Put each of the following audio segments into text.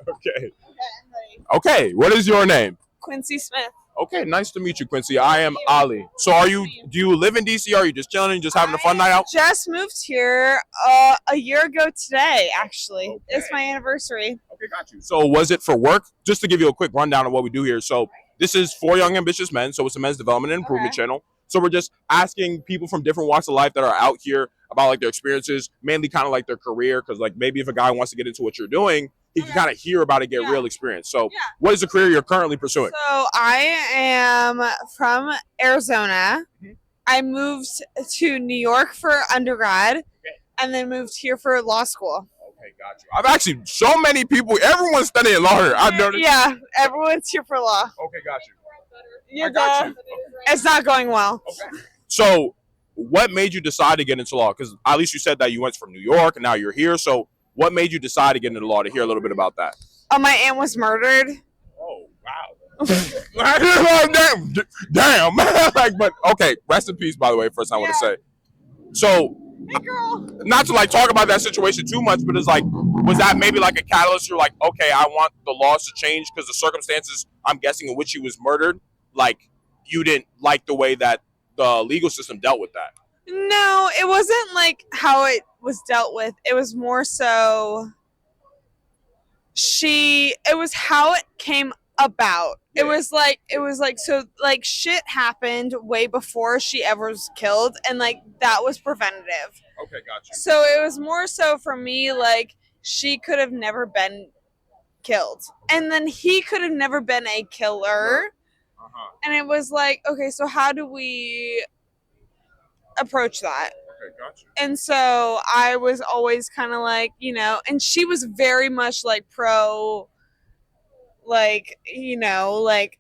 Okay. Okay. What is your name? Quincy Smith. Okay, nice to meet you, Quincy. I am Ali. So do you live in DC? Are you just chilling, just having a fun night out? Just moved here a year ago today, actually. Okay. It's my anniversary. Okay, got you. So was it for work? Just to give you a quick rundown of what we do here. So this is For Young Ambitious Men. So it's a men's development and improvement channel. So we're just asking people from different walks of life that are out here about like their experiences, mainly kind of like their career. Because like maybe if a guy wants to get into what you're doing, he can kind of hear about it, get real experience. So what is the career you're currently pursuing? So I am from Arizona. I moved to New York for undergrad and then moved here for law school. Okay, got you. I've actually, so many people, everyone's studying law here. I've noticed. Yeah, everyone's here for law. Okay, got you. I got you. It's not going well. Okay. So what made you decide to get into law? Because at least you said that you went from New York and now you're here. So what made you decide to get into law? To hear a little bit about that. My aunt was murdered. Oh, wow. Damn. Like, but okay, rest in peace, by the way, first I want to say. So, hey, girl. Not to like talk about that situation too much, but it's like, was that maybe like a catalyst? You're like, okay, I want the laws to change because the circumstances, I'm guessing, in which he was murdered, like, you didn't like the way that the legal system dealt with that. No, it wasn't like how it was dealt with. It was more so it was how it came about. Yeah. It was like so like shit happened way before she ever was killed, and like that was preventative. Okay, gotcha. So it was more so for me like she could have never been killed, and then he could have never been a killer. And it was like, okay, so how do we approach that? Okay, gotcha. And so I was always kind of like, and she was very much like pro, like, like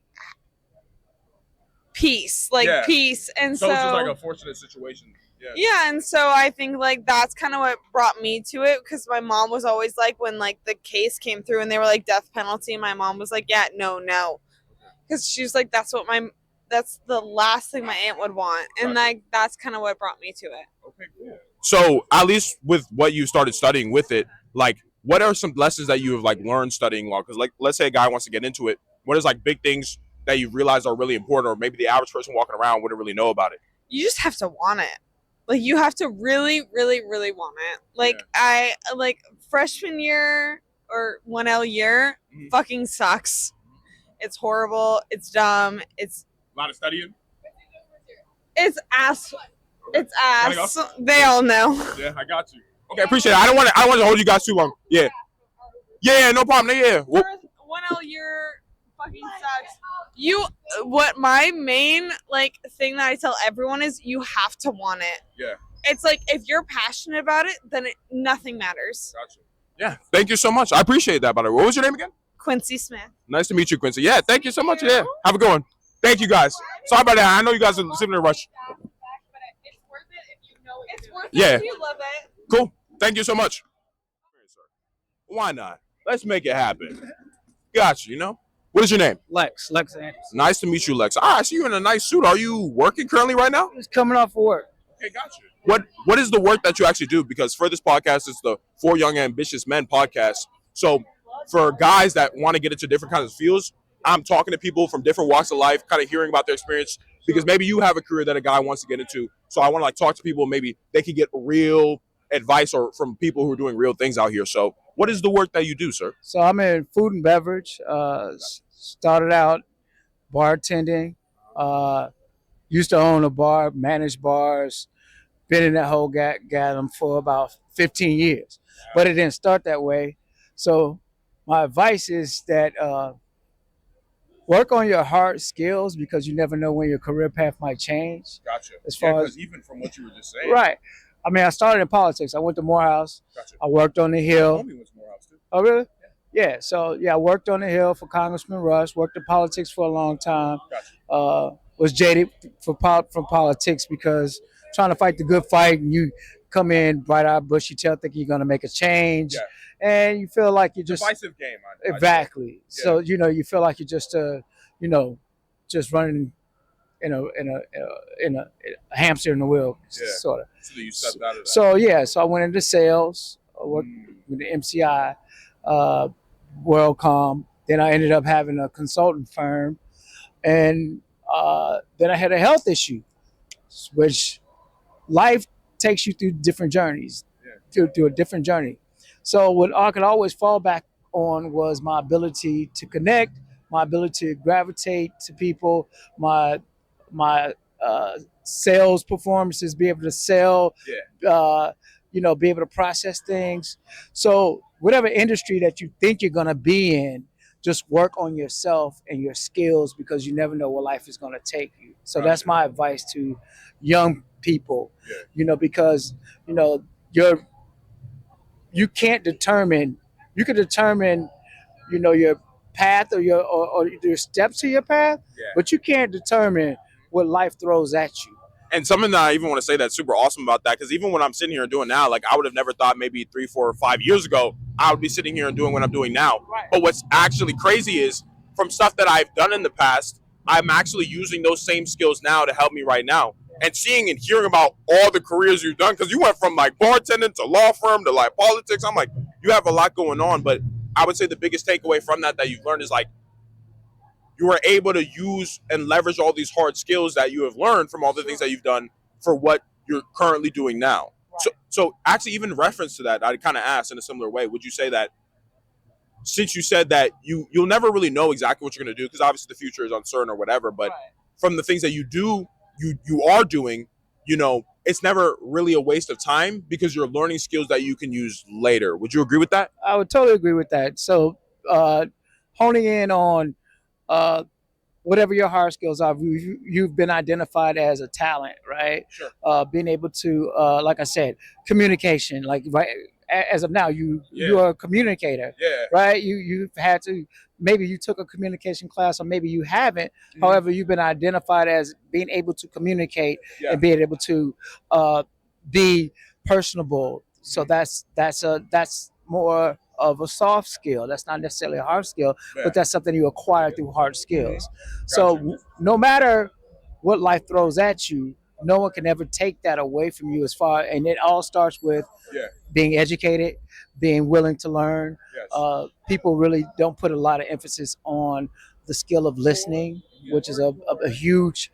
peace, peace. And so it's just like a fortunate situation. Yeah, and so I think like that's kind of what brought me to it, because my mom was always like, when like the case came through and they were like death penalty, my mom was like, yeah, no. Because she's like, that's the last thing my aunt would want. And like, that's kind of what brought me to it. Okay, cool. So at least with what you started studying with it, like, what are some lessons that you have like learned studying law? Because like, let's say a guy wants to get into it. What is like big things that you realize are really important, or maybe the average person walking around wouldn't really know about it? You just have to want it. Like, you have to really, really, really want it. Like, I like freshman year or 1L year fucking sucks. It's horrible. It's dumb. It's a lot of studying. It's ass. It's ass. They all know. Yeah, I got you. Okay, appreciate it. I don't want to hold you guys too long. Yeah, no problem. Yeah. 1L year fucking sucks. What my main like thing that I tell everyone is, you have to want it. Yeah. It's like, if you're passionate about it, then nothing matters. Gotcha. Yeah. Thank you so much. I appreciate that. By the way, what was your name again? Quincy Smith. Nice to meet you, Quincy. Yeah, thank you so much. Yeah, have a good one. Thank you, guys. Sorry about that. I know you guys are sitting in a rush. It's worth it if you love it. Cool. Thank you so much. Why not? Let's make it happen. Gotcha, What is your name? Lex Anderson. Nice to meet you, Lex. I see you in a nice suit. Are you working currently right now? Just coming off of work. Okay, gotcha. What is the work that you actually do? Because for this podcast, it's the For Young Ambitious Men podcast. So for guys that want to get into different kinds of fields, I'm talking to people from different walks of life, kind of hearing about their experience, because maybe you have a career that a guy wants to get into. So I want to like talk to people, maybe they could get real advice or from people who are doing real things out here. So what is the work that you do, sir? So I'm in food and beverage. Started out bartending. Used to own a bar, managed bars. Been in that whole game for about 15 years. But it didn't start that way. So my advice is that work on your hard skills, because you never know when your career path might change. Gotcha. As far as even from what you were just saying. Right. I mean, I started in politics. I went to Morehouse. Gotcha. I worked on the Hill. My homie went to Morehouse too. Oh, really? Yeah. So, I worked on the Hill for Congressman Rush. Worked in politics for a long time. Gotcha. Was jaded from politics because trying to fight the good fight, and you come in bright-eyed, bushy-tailed, thinking you're going to make a change. Yeah. And you feel like you're just divisive game. Exactly. Yeah. So you feel like you're just just running in a hamster in the wheel, sort of. So you stepped out of that. So I went into sales. I worked with the MCI. uh, WorldCom. Then I ended up having a consultant firm, and then I had a health issue, which life takes you through different journeys, to a different journey. So what I could always fall back on was my ability to connect, my ability to gravitate to people, my my sales performances, be able to sell, be able to process things. So whatever industry that you think you're gonna be in, just work on yourself and your skills because you never know where life is gonna take you. So that's my advice to young people, because you're you can't determine you can determine your path or your steps to your path, but you can't determine what life throws at you. And something that I even want to say that's super awesome about that, because even when I'm sitting here and doing now, like I would have never thought maybe 3, 4, or 5 years ago I would be sitting here and doing what I'm doing now. Right. But what's actually crazy is from stuff that I've done in the past, I'm actually using those same skills now to help me right now. And seeing and hearing about all the careers you've done, because you went from like bartending to law firm to like politics. I'm like, you have a lot going on. But I would say the biggest takeaway from that you've learned is like, you are able to use and leverage all these hard skills that you have learned from all the things that you've done for what you're currently doing now. Right. So actually, even in reference to that, I kind of asked in a similar way, would you say that since you said that you'll never really know exactly what you're going to do, because obviously the future is uncertain or whatever, but from the things that you are doing, it's never really a waste of time because you're learning skills that you can use later. Would you agree with that? I would totally agree with that. So honing in on whatever your hard skills are, you've been identified as a talent, right? Sure. Being able to, like I said, communication, like right as of now, you are a communicator, right? You've had to, maybe you took a communication class or maybe you haven't. Mm-hmm. However, you've been identified as being able to communicate and being able to be personable. So that's more of a soft skill. That's not necessarily a hard skill, but that's something you acquire through hard skills. Gotcha. So no matter what life throws at you, no one can ever take that away from you and it all starts with being educated, being willing to learn. Yes. People really don't put a lot of emphasis on the skill of listening, which is a huge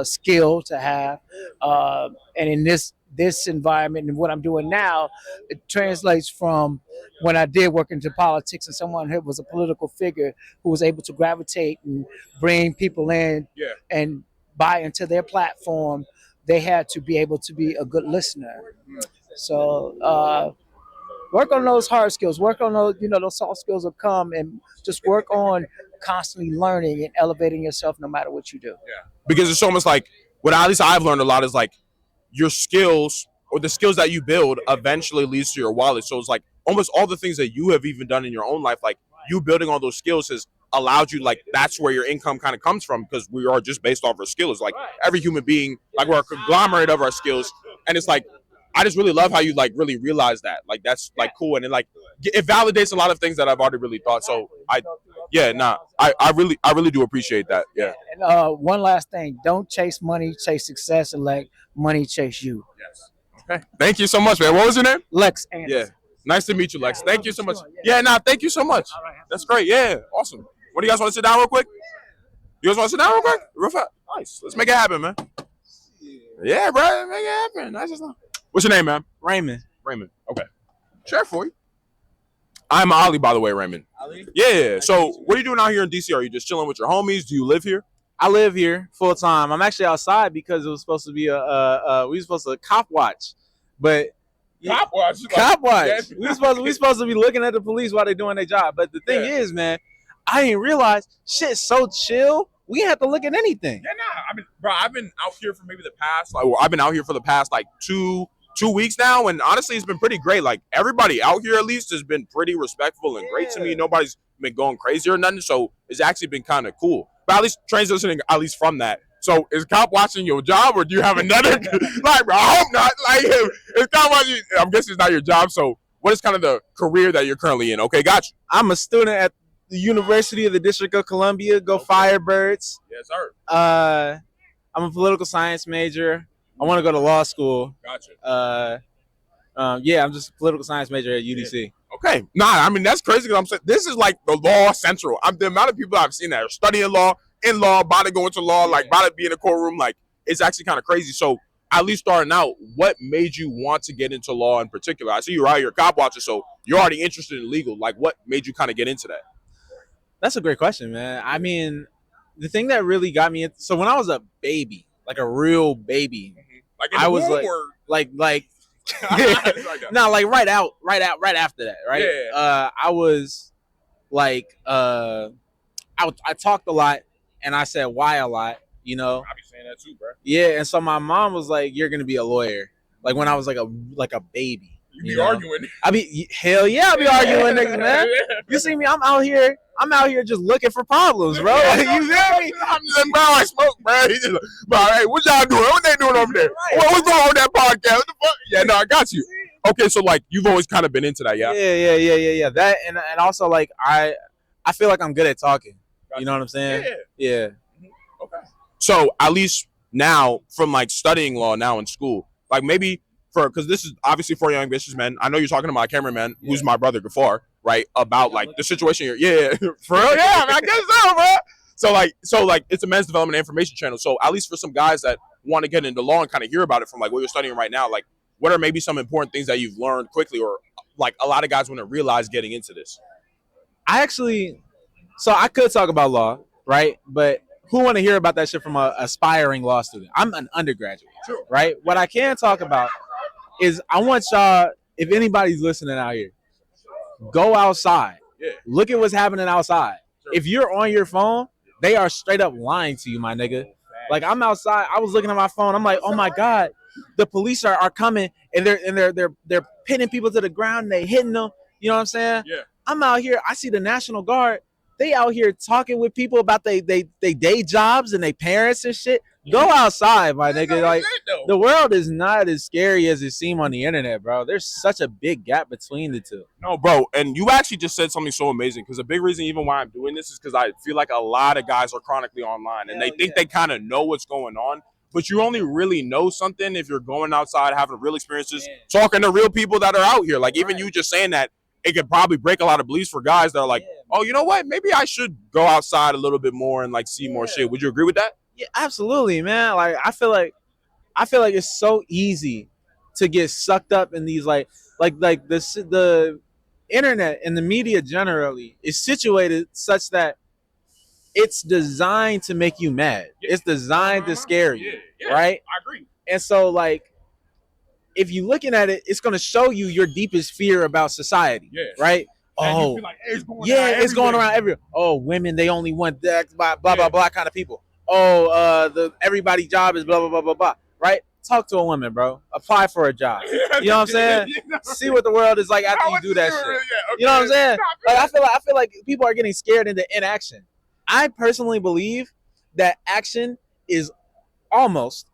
skill to have. And in this environment and what I'm doing now, it translates from when I did work into politics and someone who was a political figure who was able to gravitate and bring people in and buy into their platform. They had to be able to be a good listener. So work on those hard skills, work on those, those soft skills will come, and just work on constantly learning and elevating yourself no matter what you do. Yeah. Because it's almost like what at least I've learned a lot is like your skills or the skills that you build eventually leads to your wallet. So it's like almost all the things that you have even done in your own life, like you building all those skills has allowed you, like that's where your income kind of comes from, because we are just based off our skills. Like every human being, like we're a conglomerate of our skills. And it's like, I just really love how you like really realize that. Like that's like cool. And it like, it validates a lot of things that I've already really thought. So I really do appreciate that. Yeah. And one last thing, don't chase money, chase success, and let money chase you. Yes. Okay. Thank you so much, man. What was your name? Lex Anderson. Yeah. Nice to meet you, Lex. Thank you so much. Thank you so much. That's great. Yeah. Awesome. What do you guys want to sit down real quick? You guys want to sit down real quick? Real fast. Nice. Let's make it happen, man. Yeah, bro. Make it happen. Nice. What's your name, man? Raymond. Okay. Share for you. I'm Ali, by the way, Raymond. Ali? Yeah. So what are you doing out here in DC? Are you just chilling with your homies? Do you live here? I live here full time. I'm actually outside because it was supposed to be we were supposed to cop watch, but cop watch. We supposed to be looking at the police while they're doing their job. But the thing is, man, I didn't realize shit's so chill. We didn't have to look at anything. Yeah, nah. I've been out here for maybe the past I've been out here for the past like two weeks now, and honestly, it's been pretty great. Like everybody out here, at least, has been pretty respectful and great to me. Nobody's been going crazy or nothing, so it's actually been kind of cool. But at least transitioning, at least from that. So is cop watching your job, or do you have another? Like, bro, I hope not. Like, is cop watching? I'm guessing it's not your job. So what is kind of the career that you're currently in? Okay, got you. I'm a student at the University of the District of Columbia. Go Firebirds. Yes, sir. I'm a political science major. I want to go to law school. Gotcha. Yeah, I'm just a political science major at UDC. Okay. Nah, I mean, that's crazy because I'm saying this is like the law central. The amount of people I've seen that are studying law, in law, about to go into law, like about to be in a courtroom, like it's actually kind of crazy. So at least starting out, what made you want to get into law in particular? I see you're out here cop watcher, so you're already interested in legal. Like what made you kind of get into that? That's a great question, man. I mean, the thing that really got me so when I was a baby, like a real baby, Like I was like no, like right after that, right? Yeah. I was like I talked a lot and I said why a lot, you know. I be saying that too, bro. Yeah, and so my mom was like, "You're gonna be a lawyer." Like when I was like a baby. You be arguing. I be hell yeah, I be arguing niggas, man. You see me? I'm out here just looking for problems, bro. You feel me? I'm just like, bro, I smoke, bro. He just like, bro, hey, what y'all doing? What they doing over there? What's going on with that podcast? What the fuck? Yeah, no, I got you. Okay, so like you've always kind of been into that, yeah. Yeah. That and also like I feel like I'm good at talking. You know what I'm saying? Yeah. Okay. So at least now, from like studying law now in school, like maybe because this is obviously for young businessmen. I know you're talking to my cameraman, who's my brother Gafar, right? About like the situation here. Yeah, for real. Yeah, I guess so, bro. So like it's a men's development and information channel. So at least for some guys that want to get into law and kind of hear about it from like what you're studying right now, like what are maybe some important things that you've learned quickly, or like a lot of guys want to realize getting into this? So I could talk about law, right? But who want to hear about that shit from an aspiring law student? I'm an undergraduate, right? What I can talk about is I want y'all, if anybody's listening out here, go outside. Look at what's happening outside. If you're on your phone, they are straight up lying to you, my nigga. Like I'm outside, I was looking at my phone. I'm like, oh my god, the police are coming and they're pinning people to the ground and they hitting them. You know what I'm saying? Yeah. I'm out here. I see the National Guard. They out here talking with people about they day jobs and their parents and shit. Go outside, my nigga. Like the world is not as scary as it seems on the internet, bro. There's such a big gap between the two. No, bro. And you actually just said something so amazing, because a big reason even why I'm doing this is because I feel like a lot of guys are chronically online and they think they kind of know what's going on. But you only really know something if you're going outside, having real experiences, talking to real people that are out here. Like even you just saying that, it could probably break a lot of beliefs for guys that are like, oh, you know what? Maybe I should go outside a little bit more and like see more shit. Would you agree with that? Yeah, absolutely, man. Like I feel like it's so easy to get sucked up in these like the internet and the media generally is situated such that it's designed to make you mad. It's designed to scare you, right? I agree. And so like if you're looking at it, it's going to show you your deepest fear about society, right? Oh, like, hey, it's going around everywhere. Oh, women, they only want that, blah, blah, blah kind of people. Oh, everybody's job is blah, blah, blah, blah, blah, right? Talk to a woman, bro. Apply for a job. You know what I'm saying? See what the world is like after you do that shit. You know what I'm saying? Like, I feel like people are getting scared into inaction. I personally believe that action is almost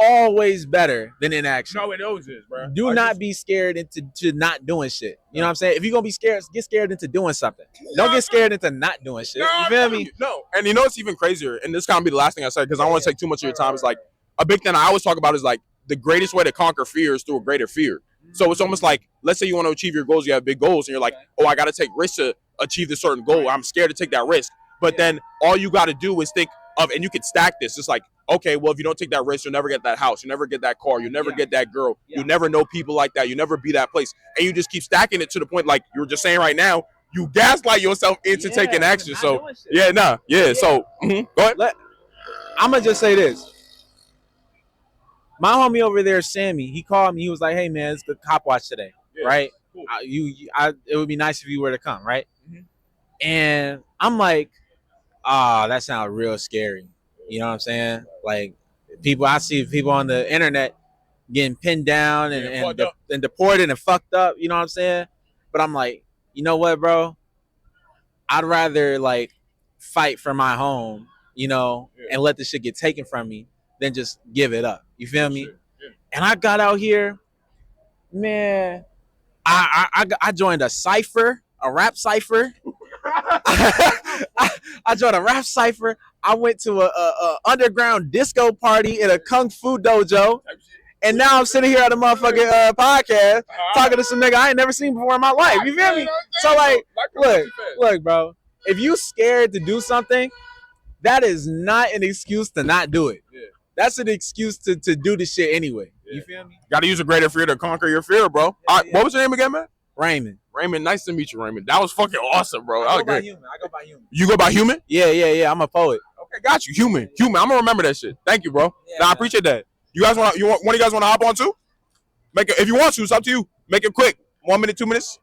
always better than inaction. No, it always is, bro. Do not be scared into not doing shit. You know what I'm saying? If you're gonna be scared, get scared into doing something. Don't get scared into not doing shit. You feel me? No. And you know what's even crazier, and this can't be the last thing I say because I don't want to take too much of your time. Is like a big thing I always talk about is like the greatest way to conquer fear is through a greater fear. So it's almost like, let's say you want to achieve your goals, you have big goals, and you're like, oh, I got to take risks to achieve this certain goal. I'm scared to take that risk. But then all you got to do is think of, and you can stack this. It's like, okay, well, if you don't take that risk, you'll never get that house. You'll never get that car. You'll never get that girl. You'll never know people like that. You'll never be that place. And you just keep stacking it to the point, like you were just saying right now, you gaslight yourself into taking action. So, So, go ahead. I'm going to just say this. My homie over there, Sammy, he called me. He was like, hey, man, it's the cop watch today, right? Cool. It would be nice if you were to come, right? Mm-hmm. And I'm like, that sounds real scary. You know what I'm saying? Like I see people on the internet getting pinned down and deported and fucked up. You know what I'm saying? But I'm like, you know what, bro? I'd rather like fight for my home, you know, and let the shit get taken from me than just give it up. You feel me? And I got out here, man. I joined a cipher, a rap cipher. I joined a rap cipher. I went to a underground disco party in a kung fu dojo, And now I'm sitting here at a motherfucking podcast talking to some nigga I ain't never seen before in my life. You feel me? So like, look, bro. If you scared to do something, that is not an excuse to not do it. Yeah. That's an excuse to do the shit anyway. Yeah. You feel me? Got to use a greater fear to conquer your fear, bro. Yeah, all right, yeah. What was your name again, man? Raymond. Raymond, nice to meet you, Raymond. That was fucking awesome, bro. I go by Human. You go by Human? Yeah. I'm a poet. Okay, got you. Human. I'm gonna remember that shit. Thank you, bro. Yeah, I appreciate that. You guys want? One of you guys want to hop on too? Make it if you want to. It's up to you. Make it quick. 1 minute, 2 minutes.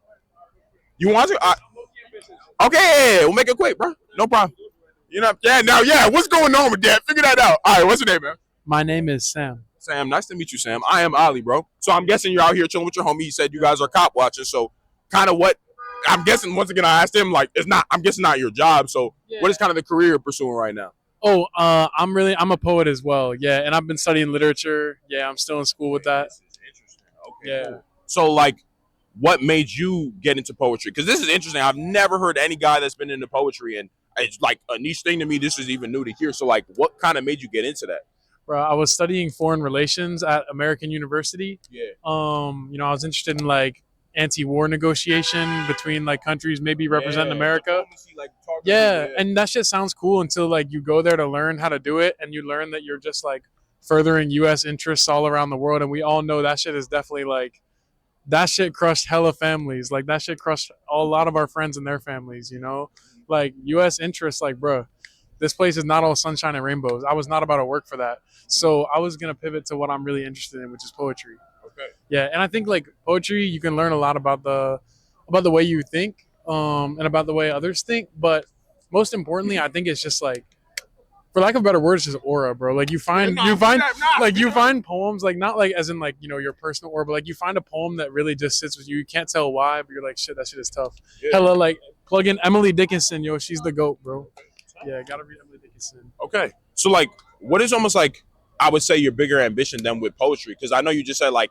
You want to? Okay, we'll make it quick, bro. No problem. You know? Yeah. What's going on with that? Figure that out. All right. What's your name, man? My name is Sam. Sam, nice to meet you, Sam. I am Ali, bro. So I'm guessing you're out here chilling with your homie. You said you guys are cop watchers. So kind of what I'm guessing. Once again, I asked him like, it's not. I'm guessing not your job. So what is kind of the career you're pursuing right now? Oh, I'm a poet as well. Yeah, and I've been studying literature. Yeah, I'm still in school with that. This is interesting. Okay, cool. So like, what made you get into poetry? Because this is interesting. I've never heard any guy that's been into poetry, and it's like a niche thing to me. This is even new to hear. So like, what kind of made you get into that? Bro, I was studying foreign relations at American University. Yeah. I was interested in like anti-war negotiation between like countries maybe representing America. And that shit sounds cool until like you go there to learn how to do it, and you learn that you're just like furthering U.S. interests all around the world, and we all know that shit is definitely like that shit crushed hella families. Like that shit crushed a lot of our friends and their families. You know, like U.S. interests. Like, bro, this place is not all sunshine and rainbows. I was not about to work for that, so I was gonna pivot to what I'm really interested in, which is poetry. Okay. Yeah, and I think like poetry, you can learn a lot about the way you think, and about the way others think. But most importantly, I think it's just like, for lack of better words, just aura, bro. Like you find poems, like not like as in like, you know, your personal aura, but like you find a poem that really just sits with you. You can't tell why, but you're like, shit, that shit is tough. Yeah. Hella like plug in Emily Dickinson, yo, she's the GOAT, bro. Yeah, gotta read Emily Dickinson. Okay, so like, what is almost like I would say your bigger ambition than with poetry? Because I know you just said like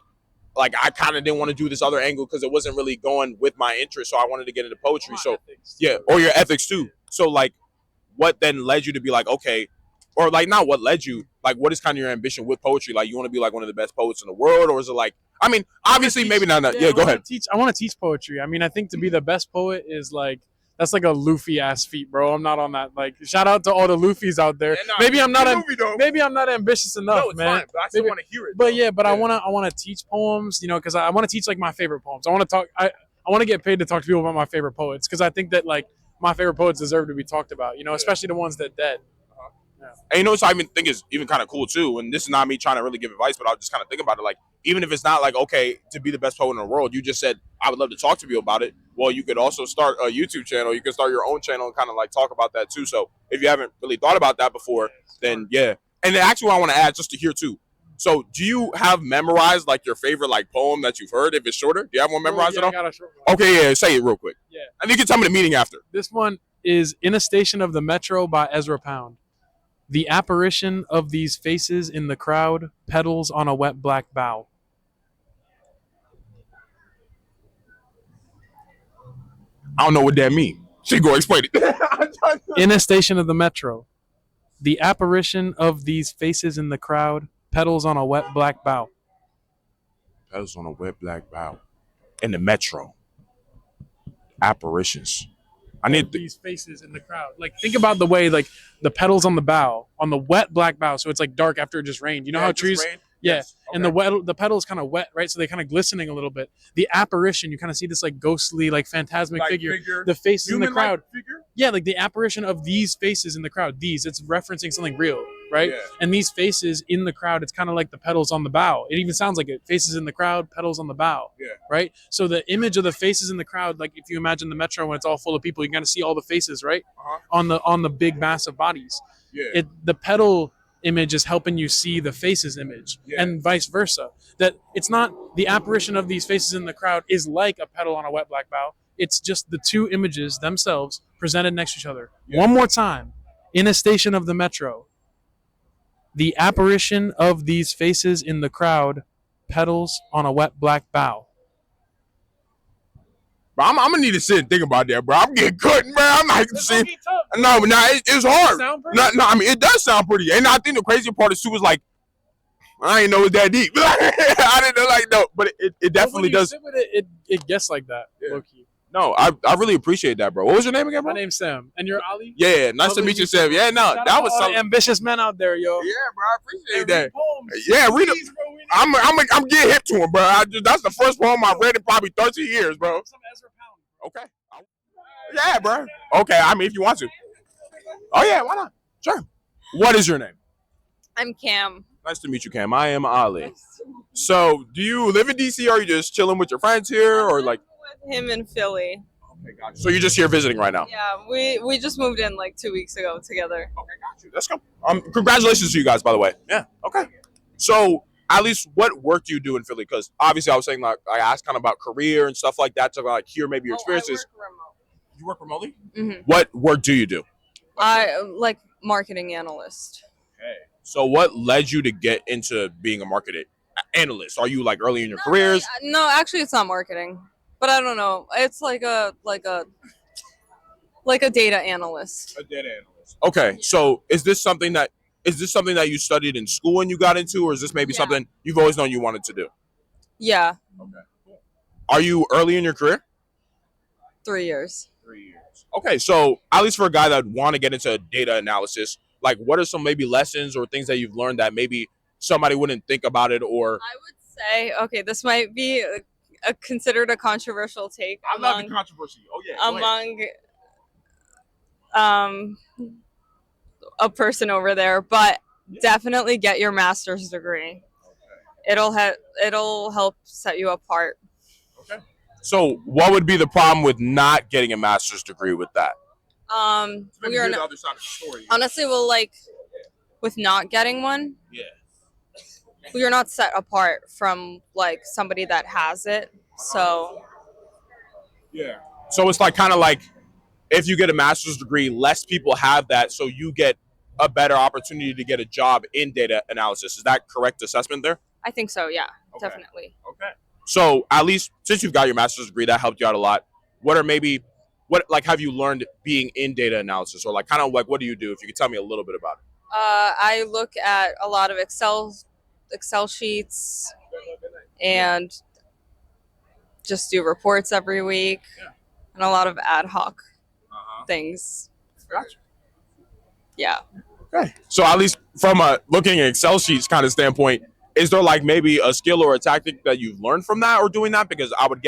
I kind of didn't want to do this other angle because it wasn't really going with my interest, so I wanted to get into poetry. So ethics. Yeah, or your ethics too. So like, what then led you to be like, okay, or like not what led you, like what is kind of your ambition with poetry? Like you want to be like one of the best poets in the world, or is it like, I mean, obviously maybe not. Yeah, go ahead. I want to teach poetry. I mean, I think to be the best poet is like, that's like a Luffy ass feat, bro. I'm not on that. Like, shout out to all the Luffys out there. Yeah, maybe I'm not ambitious enough, no, it's man. Fine, but I still want to hear it. But yeah, I want to teach poems, you know, because I want to teach like my favorite poems. I want to talk. I want to get paid to talk to people about my favorite poets, because I think that like my favorite poets deserve to be talked about, you know, especially the ones that dead. Yeah. And you know what I even think is even kind of cool too, and this is not me trying to really give advice, but I was just kind of thinking about it, like, even if it's not like, okay, to be the best poet in the world, you just said, I would love to talk to you about it. Well, you could also start a YouTube channel. You could start your own channel and kind of like talk about that too. So if you haven't really thought about that before, then yeah. And then actually what I want to add just to hear too. So do you have memorized like your favorite like poem that you've heard? If it's shorter, do you have one memorized at all? I got a short one. Okay, yeah, say it real quick. Yeah. And you can tell me the meaning after. This one is In a Station of the Metro by Ezra Pound. The apparition of these faces in the crowd, petals on a wet black bough. I don't know what that means. She go explain it. In a station of the metro, the apparition of these faces in the crowd, petals on a wet black bough. Petals on a wet black bough. In the metro. Apparitions. I need these faces in the crowd. Like, think about the way like the petals on the bough, on the wet black bough, so it's like dark after it just rained. You know how trees rained? Yeah. Yes. Okay. And the petal's kind of wet, right? So they're kind of glistening a little bit. The apparition, you kind of see this like ghostly, like phantasmic figure. The faces in the crowd. Figure? Yeah, like the apparition of these faces in the crowd. It's referencing something real, right? Yeah. And these faces in the crowd, it's kind of like the petals on the bough. It even sounds like it. Faces in the crowd, petals on the bough. Yeah. Right? So the image of the faces in the crowd, like if you imagine the metro when it's all full of people, you kind of see all the faces, right? Uh-huh. On the big massive bodies. Yeah. The petal image is helping you see the faces image, and vice versa. That it's not the apparition of these faces in the crowd is like a petal on a wet black bough. It's just the two images themselves presented next to each other. Yeah. One more time. In a station of the metro, the apparition of these faces in the crowd, petals on a wet black bough. Bro, I'm gonna need to sit and think about that, bro. I'm getting cut, man. I'm not saying. No, it's hard. No, I mean it does sound pretty. And I think the crazy part is too is like, I ain't know it was that deep. I didn't know, like, no, but it definitely does. Sit with it gets like that. Yeah. Low key. No, I really appreciate that, bro. What was your name again, bro? My name's Sam, and you're Ali. Yeah, nice to meet you, Sam. Yeah, no, Shout that out was to all some the ambitious men out there, yo. Yeah, bro, I appreciate Hey, that. read poems. Yeah, read it. Please, bro, we need I'm getting hip to him, bro. That's the first poem I've read in probably 30 years, bro. some Ezra Pound. Okay. Yeah, bro. Okay, I mean, if you want to. Oh yeah, why not? Sure. What is your name? I'm Cam. Nice to meet you, Cam. I am Ali. So, do you live in DC, or are you just chilling with your friends here, or like? With him in Philly. Okay, gotcha. So you're just here visiting right now? Yeah, we just moved in like 2 weeks ago together. Okay, got you. Let's go. Congratulations to you guys, by the way. Yeah. Okay. So, at least, what work do you do in Philly? Because obviously, I was saying like I asked kind of about career and stuff like that to like hear maybe your experiences. I work remote. You work remotely? Mm-hmm. What work do you do? I like marketing analyst. Okay. So, what led you to get into being a marketing analyst? Are you like early in your careers? No, actually, it's not marketing. But I don't know. It's like a data analyst. A data analyst. Okay, so is this something that you studied in school and you got into, or is this maybe something you've always known you wanted to do? Yeah. Okay. Cool. Are you early in your career? 3 years. 3 years. Okay, so at least for a guy that would want to get into data analysis, like what are some maybe lessons or things that you've learned that maybe somebody wouldn't think about it, or? I would say, okay, this might be considered a controversial take. I love the controversy. Oh yeah. Among a person over there, but definitely get your master's degree. Okay. It'll help set you apart. Okay. So, what would be the problem with not getting a master's degree with that? We are the other side of the story. honestly, with not getting one, Yeah. you're not set apart from like somebody that has it. So yeah. So it's like kind of like if you get a master's degree, less people have that, so you get a better opportunity to get a job in data analysis. Is that correct assessment there? I think so. Yeah, Okay. definitely. Okay. So at least since you've got your master's degree, that helped you out a lot. What have you learned being in data analysis, or like kind of like what do you do? If you could tell me a little bit about it. I look at a lot of Excel sheets and just do reports every week and a lot of ad hoc things. Gotcha. Yeah. Okay. So at least from a looking at Excel sheets kind of standpoint, is there like maybe a skill or a tactic that you've learned from that or doing that? Because I would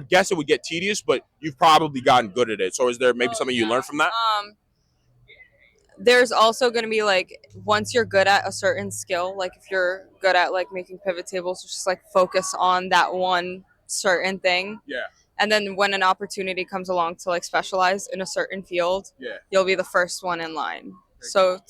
guess it would get tedious, but you've probably gotten good at it. So is there maybe something you learned from that? There's also going to be like once you're good at a certain skill, like if you're good at like making pivot tables, just like focus on that one certain thing. Yeah. And then when an opportunity comes along to like specialize in a certain field, you'll be the first one in line. So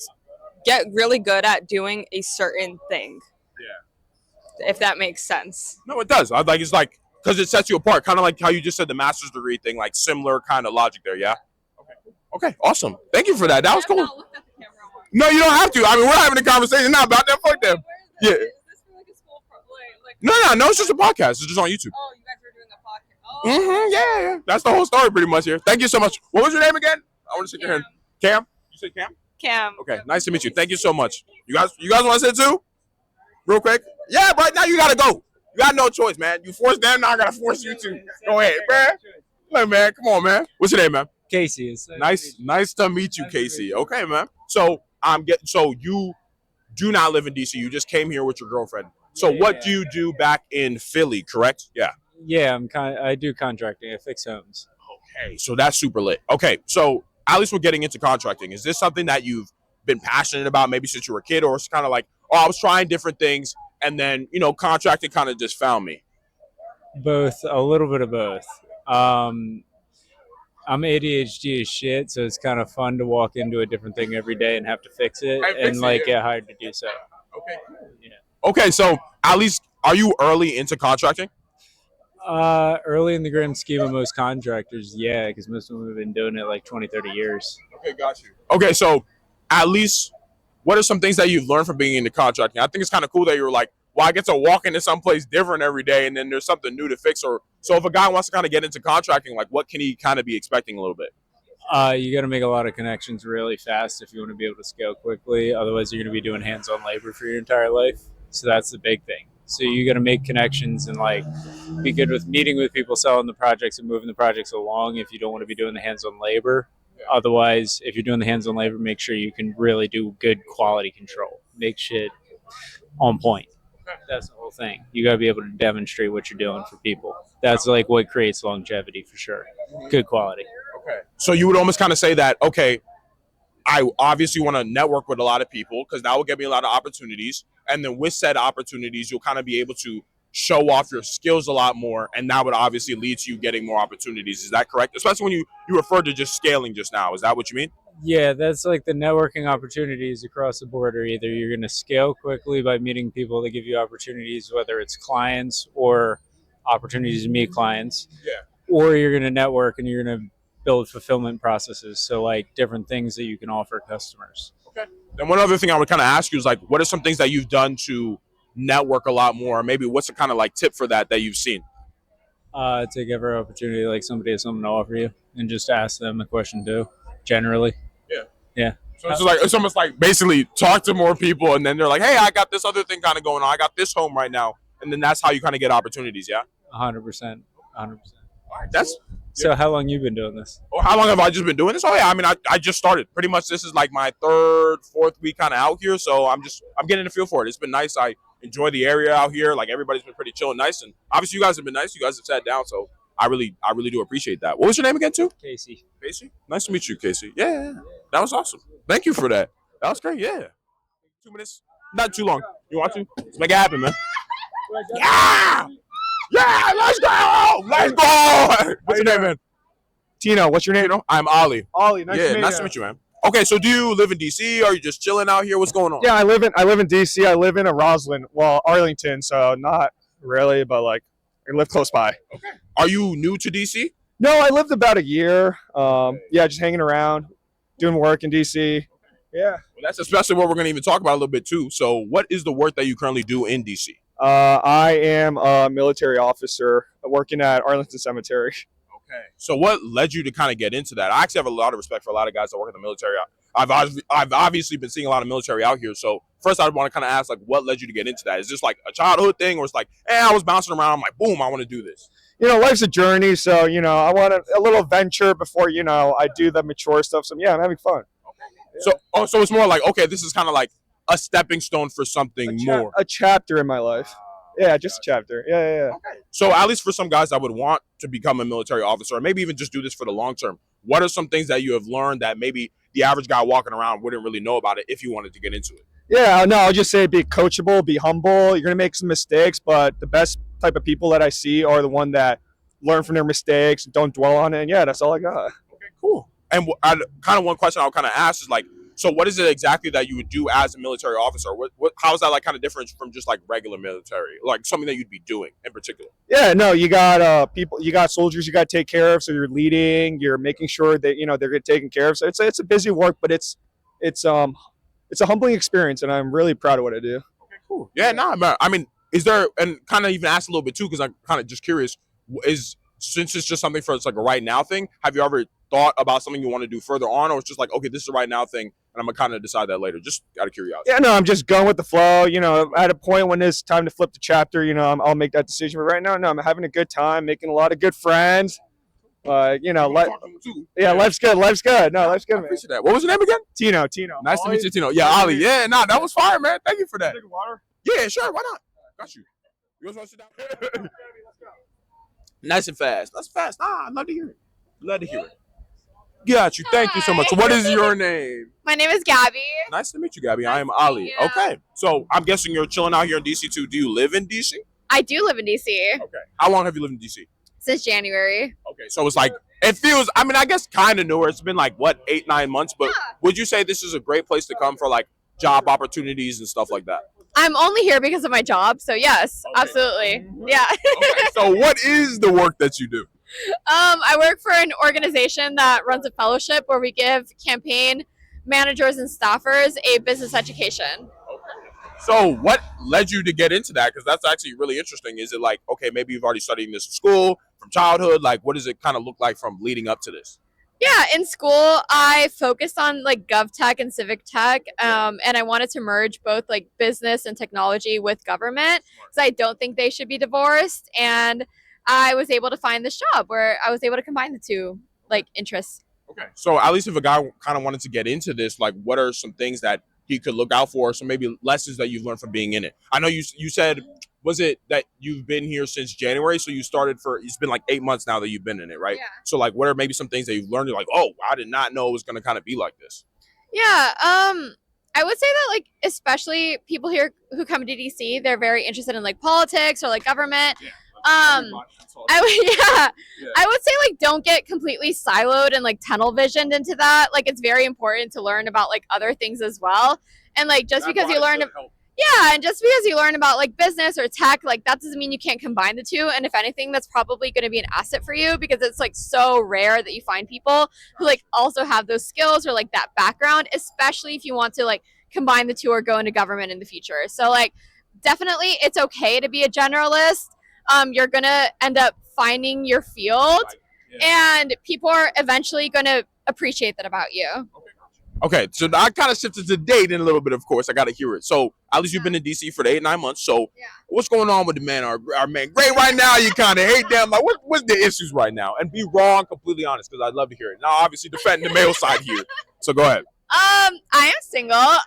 get really good at doing a certain thing. Yeah. If that makes sense. No, it does. It's like because it sets you apart, kind of like how you just said the master's degree thing, like similar kind of logic there. Yeah. Okay, awesome. Thank you for that. That was cool. No, you don't have to. I mean, we're having a conversation now about that. Fuck them. Yeah. Is this for like a school? No. It's just a podcast. It's just on YouTube. Oh, you guys are doing a podcast. Oh. Yeah. That's the whole story pretty much here. Thank you so much. What was your name again? I want to shake your hand. Cam? You said Cam? Cam. Okay, nice to meet you. Thank you so much. You guys want to say too? Real quick? Yeah, right now you got to go. You got no choice, man. You forced them, now I got to force you to. Go ahead, man. Look, man. Come on, man. What's your name, man? Casey is Nice to meet you, Casey. Okay, man. So you do not live in DC. You just came here with your girlfriend. So what do you do back in Philly? Correct? Yeah. Yeah, I do contracting. I fix homes. Okay, so that's super lit. Okay, so at least we're getting into contracting. Is this something that you've been passionate about maybe since you were a kid, or it's kind of like, oh, I was trying different things and then contracting kind of just found me? Both, a little bit of both. I'm ADHD as shit, so it's kind of fun to walk into a different thing every day and have to fix it get hired to do so. Okay. Yeah. Okay, so at least are you early into contracting? Early in the grand scheme of most contractors, yeah, because most of them have been doing it like 20, 30 years. Okay, got you. Okay, so at least what are some things that you've learned from being into contracting? I think it's kind of cool that you're like, well, I get to walk into someplace different every day and then there's something new to fix. Or so if a guy wants to kind of get into contracting, like what can he kind of be expecting a little bit? You got to make a lot of connections really fast if you want to be able to scale quickly. Otherwise, you're going to be doing hands-on labor for your entire life. So that's the big thing. So you got to make connections and like be good with meeting with people, selling the projects, and moving the projects along. If you don't want to be doing the hands-on labor, otherwise, if you're doing the hands-on labor, make sure you can really do good quality control. Make shit on point. That's the whole thing. You got to be able to demonstrate what you're doing for people. That's like what creates longevity for sure. Good quality. Okay. So you would almost kind of say that, okay, I obviously want to network with a lot of people because that will get me a lot of opportunities. And then with said opportunities, you'll kind of be able to show off your skills a lot more. And that would obviously lead to you getting more opportunities. Is that correct? Especially when you referred to just scaling just now. Is that what you mean? Yeah, that's like the networking opportunities across the board are either you're going to scale quickly by meeting people that give you opportunities, whether it's clients or opportunities to meet clients. Yeah. Or you're going to network and you're going to build fulfillment processes. So like different things that you can offer customers. Okay. Then one other thing I would kind of ask you is like, what are some things that you've done to network a lot more? Or maybe what's the kind of like tip for that you've seen? Take every opportunity, like somebody has something to offer you and just ask them a question too, generally. Yeah. So it's almost like basically talk to more people and then they're like, hey, I got this other thing kind of going on. I got this home right now. And then that's how you kind of get opportunities. Yeah. 100%. That's So how long you been doing this? Or how long have I just been doing this? Oh yeah, I mean, I just started. Pretty much, this is like my third, fourth week kind of out here, so I'm getting a feel for it. It's been nice. I enjoy the area out here. Like everybody's been pretty chill and nice, and obviously you guys have been nice. You guys have sat down, so I really do appreciate that. What was your name again, too? Casey. Casey. Nice to meet you, Casey. Yeah, that was awesome. Thank you for that. That was great. Yeah. 2 minutes, not too long. You want to? Let's make it happen, man. Yeah. Yeah, let's go! Let's go! What's your name, man? Tino, what's your name? I'm Ollie. Ollie, nice to meet nice you. to meet you, man. Okay, so do you live in DC? Or are you just chilling out here? What's going on? Yeah, I live in DC. I live in Roslyn, well, Arlington, so not really, but like I live close by. Okay. Are you new to DC? No, I lived about a year. Yeah, just hanging around, doing work in DC. Yeah. Well, that's especially what we're going to even talk about a little bit too. So, what is the work that you currently do in DC? I am a military officer working at Arlington Cemetery. Okay. So what led you to kind of get into that? I actually have a lot of respect for a lot of guys that work in the military. I've obviously been seeing a lot of military out here. So first I want to kind of ask, like, what led you to get into that? Is this like a childhood thing or it's like, hey, I was bouncing around. I'm like, boom, I want to do this. You know, life's a journey. So, you know, I want a little venture before, you know, I do the mature stuff. So yeah, I'm having fun. Okay. So it's more like, okay, this is kind of like a stepping stone for something more. A chapter in my life. Yeah, just a chapter. Yeah. Okay. So at least for some guys that would want to become a military officer or maybe even just do this for the long term, what are some things that you have learned that maybe the average guy walking around wouldn't really know about it if you wanted to get into it? Yeah, no, I'll just say be coachable, be humble. You're going to make some mistakes, but the best type of people that I see are the one that learn from their mistakes, don't dwell on it. And yeah, that's all I got. Okay, cool. And kind of one question I'll kind of ask is like, so what is it exactly that you would do as a military officer? How is that like kind of different from just like regular military, like something that you'd be doing in particular? Yeah, no, you got people, you got soldiers you got to take care of. So you're leading, you're making sure that, you know, they're getting taken care of. So it's a busy work, but it's a humbling experience and I'm really proud of what I do. Okay, cool. Yeah, I mean, is there, and kind of even ask a little bit too, because I'm kind of just curious, since it's just something for it's like a right now thing, have you ever thought about something you want to do further on, or it's just like, okay, this is a right now thing and I'm gonna kind of decide that later, just out of curiosity? Yeah, no, I'm just going with the flow. You know, at a point when it's time to flip the chapter, you know, I'll make that decision. But right now, no, I'm having a good time, making a lot of good friends. You know, life's good. Life's good. No, life's good, man. Appreciate that. What was your name again? Tino. Nice to meet you, Tino. Yeah, Ollie. Yeah, that was fire, man. Thank you for that. Take water? Yeah, sure. Why not? Got you. You guys want to sit down? Nice and fast. That's fast. I'd love to hear it. Got you. Thank you so much. What is your name? My name is Gabby. Nice to meet you, Gabby. I am Ali. Okay. So I'm guessing you're chilling out here in DC too. Do you live in DC? I do live in DC Okay. How long have you lived in DC? since January. Okay. So it's like, it feels, I mean, I guess kind of newer. It's been like, what, 8-9 months? But would you say this is a great place to come for like job opportunities and stuff like that? I'm only here because of my job, so yes, absolutely. Yeah. Okay. So what is the work that you do? I work for an organization that runs a fellowship where we give campaign managers and staffers a business education. So what led you to get into that? Because that's actually really interesting. Is it like, okay, maybe you've already studied this in school from childhood? Like, what does it kind of look like from leading up to this? Yeah, in school, I focused on like gov tech and civic tech, and I wanted to merge both like business and technology with government because I don't think they should be divorced. And I was able to find this job where I was able to combine the two like interests. Okay. So at least if a guy kind of wanted to get into this, like what are some things that he could look out for? Some maybe lessons that you've learned from being in it. I know you said, was it that you've been here since January? So you started it's been like 8 months now that you've been in it, right? Yeah. So like what are maybe some things that you've learned? You're like, oh, I did not know it was going to kind of be like this. Yeah, I would say that like especially people here who come to DC, they're very interested in like politics or like government. Yeah. I would say like don't get completely siloed and like tunnel visioned into that. Like it's very important to learn about like other things as well. And like just because you learn and just because you learn about like business or tech, like that doesn't mean you can't combine the two. And if anything, that's probably going to be an asset for you because it's like so rare that you find people who like also have those skills or like that background, especially if you want to like combine the two or go into government in the future. So like definitely it's okay to be a generalist. You're gonna end up finding your field, and people are eventually gonna appreciate that about you. Okay, so I kind of shifted to dating a little bit. Of course, I got to hear it. So at least you've been in DC for the 8-9 months. So what's going on with the man? Our man, great right now. You kind of hate them. Like what's the issues right now? And be wrong, completely honest, because I'd love to hear it. Now, obviously defending the male side here. So go ahead. I am single.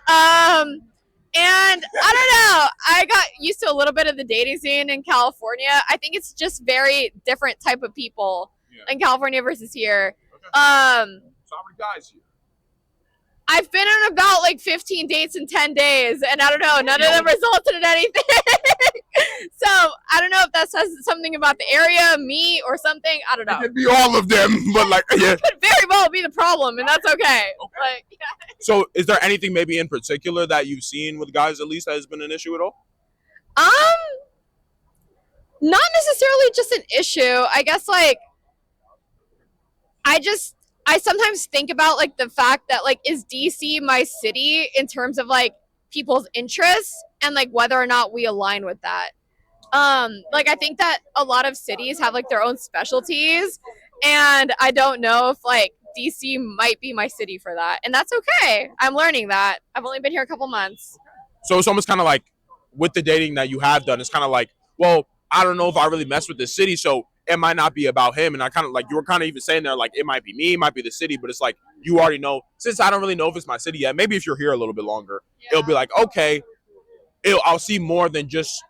And I don't know, I got used to a little bit of the dating scene in California. I think it's just very different type of people in California versus here. So how many guys here? I've been on about like 15 dates in 10 days, and I don't know, none of them resulted in anything. So I don't know if that says something about the area, me, or something. I don't know. It could be all of them, but like, yeah. It could very well be the problem, and that's okay. Like, So is there anything maybe in particular that you've seen with guys at least that has been an issue at all? Not necessarily just an issue. I guess like I sometimes think about like the fact that like is DC my city in terms of like people's interests and like whether or not we align with that. Like I think that a lot of cities have like their own specialties, and I don't know if like DC might be my city for that, and that's okay. I'm learning that. I've only been here a couple months. So it's almost kind of like with the dating that you have done, it's kind of like, well, I don't know if I really mess with this city, so it might not be about him. And I kind of like, you were kind of even saying there, like, it might be me, it might be the city, but it's like, you already know, since I don't really know if it's my city yet, maybe if you're here a little bit longer, it'll be like, okay, I'll see more than just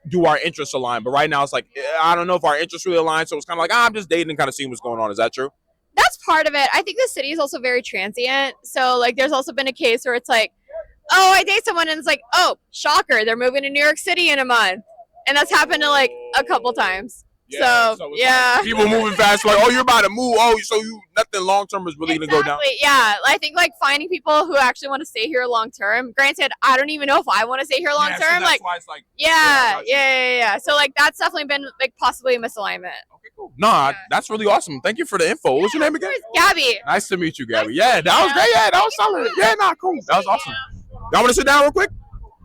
do our interests align. But right now it's like, I don't know if our interests really align. So it's kind of like, I'm just dating and kind of seeing what's going on. Is that true? That's part of it. I think the city is also very transient. So like, there's also been a case where it's like, oh, I date someone and it's like, oh, shocker, they're moving to New York City in a month. And that's happened to like a couple times. So yeah. Like people moving fast, like, oh, you're about to move. Oh, so you nothing long term is really gonna go down. Yeah. I think like finding people who actually want to stay here long term. Granted, I don't even know if I want to stay here long term. So that's why it's like, yeah. So like that's definitely been like possibly a misalignment. Okay, cool. Nah, that's really awesome. Thank you for the info. What's your name again? Gabby. Nice to meet you, Gabby. Yeah, that was great. Yeah, that was solid. Yeah, cool. That was awesome. Y'all want to sit down real quick?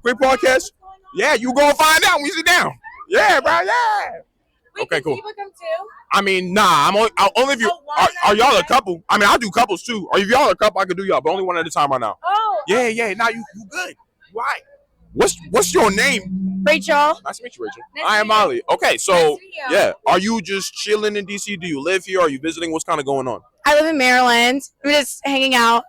Quick podcast? Yeah, you go find out when you sit down. Yeah, bro. Yeah. Okay, cool. I mean, nah. Only if you are y'all a couple. I mean, I'll do couples too. Or if y'all a couple, I could do y'all, but only one at a time right now. Oh. Yeah. Nah, you good. Why? What's your name? Rachel. Nice to meet you, Rachel. Nice I am to meet you. Molly. Okay, so Nice to meet you. yeah, are you just chilling in DC? Do you live here? Are you visiting? What's kind of going on? I live in Maryland. I'm just hanging out.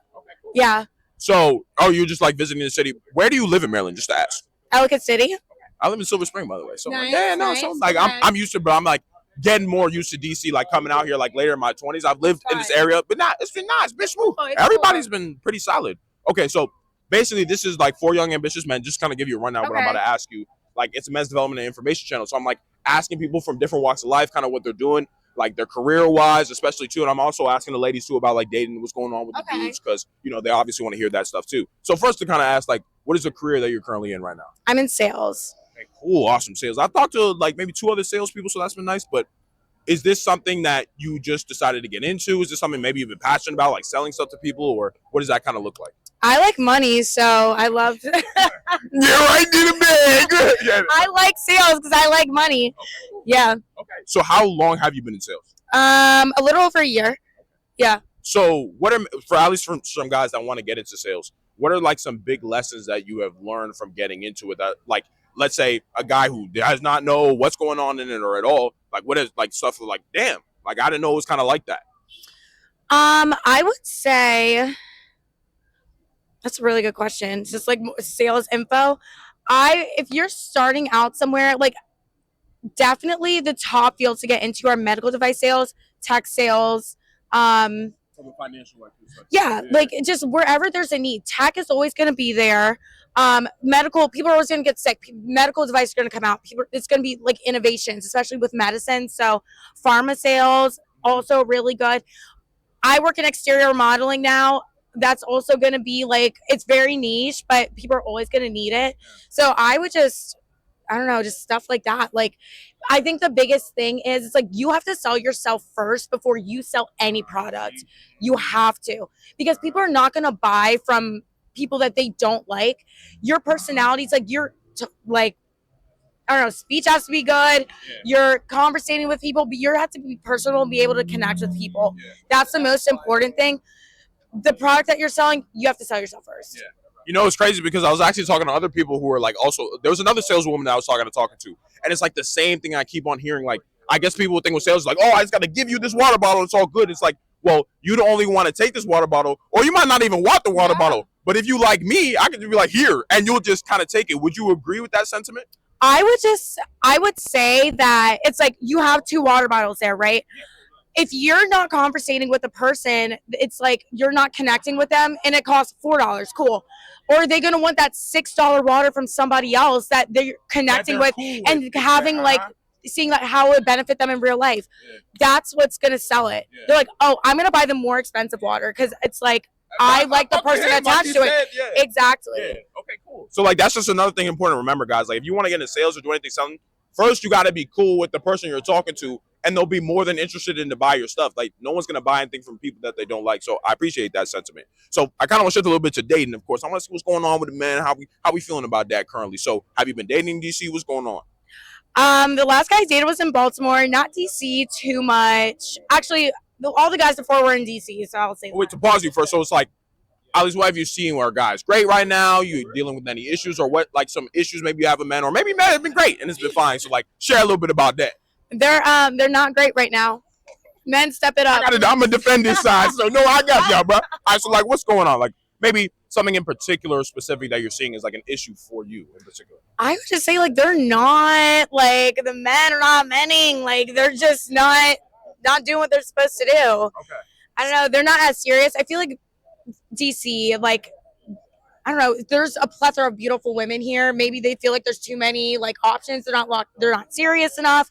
Yeah. So, you just like visiting the city? Where do you live in Maryland? Just to ask. Ellicott City. I live in Silver Spring, by the way. So Nice, so nice. like Okay. I'm used to, but I'm like getting more used to DC, like coming out here like later in my 20s. I've lived in this area, but it's been nice, been smooth. Oh, it's Everybody's been pretty solid. Okay, so basically this is like 4 young ambitious men. Just kind of give you a rundown of what I'm about to ask you. Like it's a men's development and information channel, so I'm like asking people from different walks of life, kind of what they're doing, like their career wise, especially too. And I'm also asking the ladies too about like dating, what's going on with the dudes, because they obviously want to hear that stuff too. So first to kind of ask, like, what is the career that you're currently in right now? I'm in sales. Okay, cool, awesome sales. I talked to like maybe 2 other salespeople, so that's been nice. But is this something that you just decided to get into? Is this something maybe you've been passionate about, like selling stuff to people, or what does that kind of look like? I like money, so I love. Yeah, right in the bag. Yeah. I like sales because I like money. Yeah. Okay. So how long have you been in sales? A little over a year. Yeah. So what are, for at least from some guys that want to get into sales, what are like some big lessons that you have learned from getting into it? That, like, let's say a guy who does not know what's going on in it or at all, like what is like stuff like, damn, like I didn't know it was kind of like that. I would say that's a really good question. It's just like sales info. If you're starting out somewhere, like definitely the top fields to get into are medical device sales, tech sales, From a financial yeah, like just wherever there's a need. Tech is always going to be there. Medical, people are always going to get sick. Medical devices are going to come out. It's going to be like innovations, especially with medicine. So pharma sales also really good. I work in exterior modeling now. That's also going to be like, it's very niche, but people are always going to need it. So I would just, I don't know, just stuff like that. Like, I think the biggest thing is it's like you have to sell yourself first before you sell any product. You have to, because people are not going to buy from people that they don't like. Your personality's like, like, I don't know, speech has to be good. You're conversating with people, but you have to be personal and be able to connect with people. That's the most important thing. The product that you're selling, you have to sell yourself first. You know, it's crazy because I was actually talking to other people who were like, also, there was another saleswoman that I was talking to, and it's like the same thing I keep on hearing. Like, I guess people would think with sales, like, oh, I just got to give you this water bottle, it's all good. It's like, well, you don't only want to take this water bottle, or you might not even want the water bottle. But if you like me, I could be like, here, and you'll just kind of take it. Would you agree with that sentiment? I would say that it's like you have two water bottles there, right? If you're not conversating with a person, it's like you're not connecting with them and it costs $4. Cool. Or are they going to want that $6 water from somebody else that they're connecting with cool and having like, seeing like how it would benefit them in real life? That's what's going to sell it. They're like, oh, I'm going to buy the more expensive water because it's like, I like the person attached to it. Exactly. Okay, cool. So like that's just another thing important to remember, guys. Like if you want to get into sales or do anything, something, first you got to be cool with the person you're talking to, and they'll be more than interested in to buy your stuff. Like no one's gonna buy anything from people that they don't like. So I appreciate that sentiment. So I kind of want to shift a little bit to dating. Of course, I want to see what's going on with the men. How we feeling about that currently? So have you been dating in DC? What's going on? The last guy I dated was in Baltimore, not DC too much. Actually, all the guys before were in DC, so I'll say. Wait, to pause you first. So it's like, at least what have you seen where guys great right now? You dealing with any issues, or what, like some issues maybe you have a man, or maybe men have been great and it's been fine. So like share a little bit about that. They're not great right now. Men, step it up. I'm gonna defend this side. So no, I got y'all, bro. All right, so like what's going on? Like maybe something in particular specific that you're seeing is like an issue for you in particular. I would just say like they're not, like the men are not menning, like they're just not doing what they're supposed to do. Okay. I don't know, they're not as serious. I feel like DC, like I don't know, there's a plethora of beautiful women here. Maybe they feel like there's too many like options. They're not serious enough.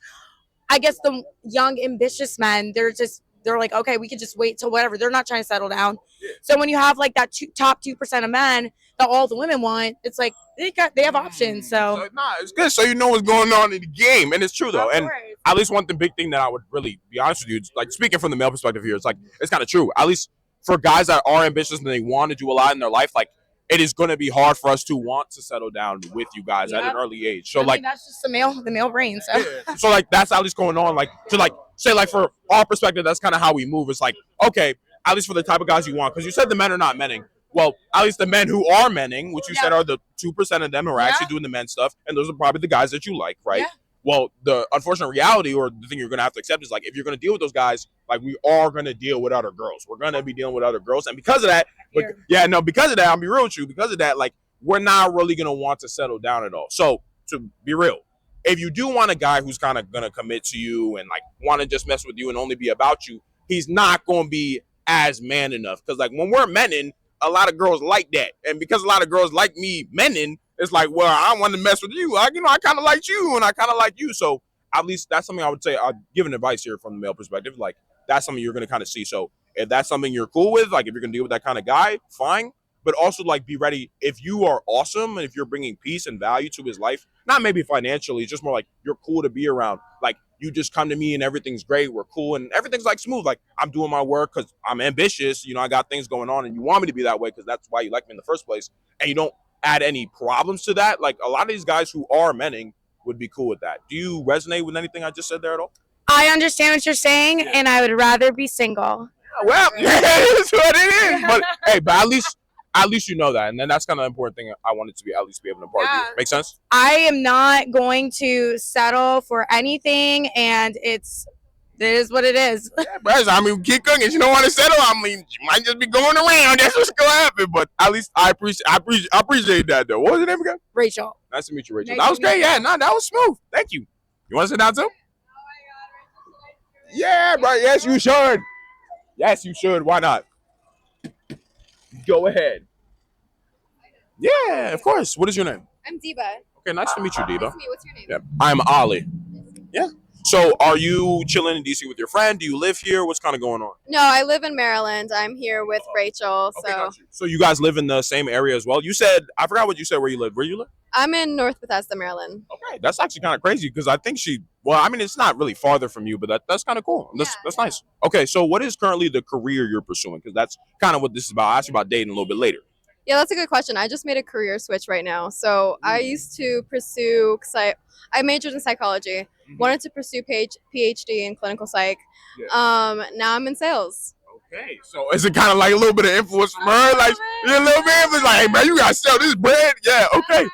I guess the young ambitious men, they're like, okay, we could just wait till whatever. They're not trying to settle down. So when you have like that top 2% of men that all the women want, it's like they have options. So nah, it's good. So you know what's going on in the game, and it's true though. And course. at least one big thing that I would really be honest with you, like speaking from the male perspective here, it's like it's kind of true. At least for guys that are ambitious and they want to do a lot in their life, like it is going to be hard for us to want to settle down with you guys at an early age. So like that's just the male brain. So so like that's at least going on. Like to like say like for our perspective, that's kind of how we move. It's like okay, at least for the type of guys you want, because you said the men are not menning. Well, at least the men who are menning, which you said are the 2% of them who are actually doing the men stuff, and those are probably the guys that you like, right? Yeah. Well, the unfortunate reality, or the thing you're going to have to accept, is like if you're going to deal with those guys, like we are going to deal with other girls. We're going to be dealing with other girls, and because of that, because of that, I'll be real with you. Because of that, like we're not really going to want to settle down at all. So to be real, if you do want a guy who's kind of going to commit to you and like want to just mess with you and only be about you, he's not going to be as man enough. Because like when we're menning, a lot of girls like that, and because a lot of girls like me menning, it's like, well, I want to mess with you. I kind of like you, and I kind of like you. So at least that's something I would say. I'd give an advice here from the male perspective. Like that's something you're going to kind of see. So if that's something you're cool with, like if you're going to deal with that kind of guy, fine. But also like be ready if you are awesome and if you're bringing peace and value to his life, not maybe financially, it's just more like you're cool to be around. Like you just come to me and everything's great. We're cool and everything's like smooth. Like I'm doing my work because I'm ambitious. You know, I got things going on and you want me to be that way because that's why you like me in the first place. And you don't add any problems to that. Like a lot of these guys who are menning would be cool with that. Do you resonate with anything I just said there at all? I understand what you're saying, and I would rather be single. Well, that's what it is. But hey, but at least you know that, and then that's kind of the important thing. I wanted to be at least be able to part of you. Make sense? I am not going to settle for anything, and it is what it is. Yeah, bro. I mean, keep cooking. You don't want to settle. I mean, you might just be going around. That's what's gonna happen. But at least I appreciate that though. What was your name again? Rachel. Nice to meet you, Rachel. Nice That was to meet great. you. Yeah, no, that was smooth. Thank you. You want to sit down too? Yeah, bro. Yes, you should. Yes, you should. Why not? Go ahead. Yeah, of course. What is your name? I'm Diva. Okay, nice to meet you, Diva. Nice to meet you. What's your name? Yeah, I'm Ali. Yeah. So, are you chilling in DC with your friend? Do you live here? What's kind of going on? No, I live in Maryland. I'm here with Rachel. Okay, got you. So you guys live in the same area as well? You said, I forgot what you said where you live. Where you live? I'm in North Bethesda, Maryland. Okay, that's actually kind of crazy because I think well, I mean, it's not really farther from you, but that's kind of cool. That's nice. Okay, so what is currently the career you're pursuing? Because that's kind of what this is about. I'll ask you about dating a little bit later. Yeah, that's a good question. I just made a career switch right now. So I used to pursue, because I majored in psychology, wanted to pursue PhD in clinical psych. Yeah. Now I'm in sales. Okay, so is it kind of like a little bit of influence from her? Like, you're a little bit influence, like, hey, man, you got to sell this bread. Yeah, okay.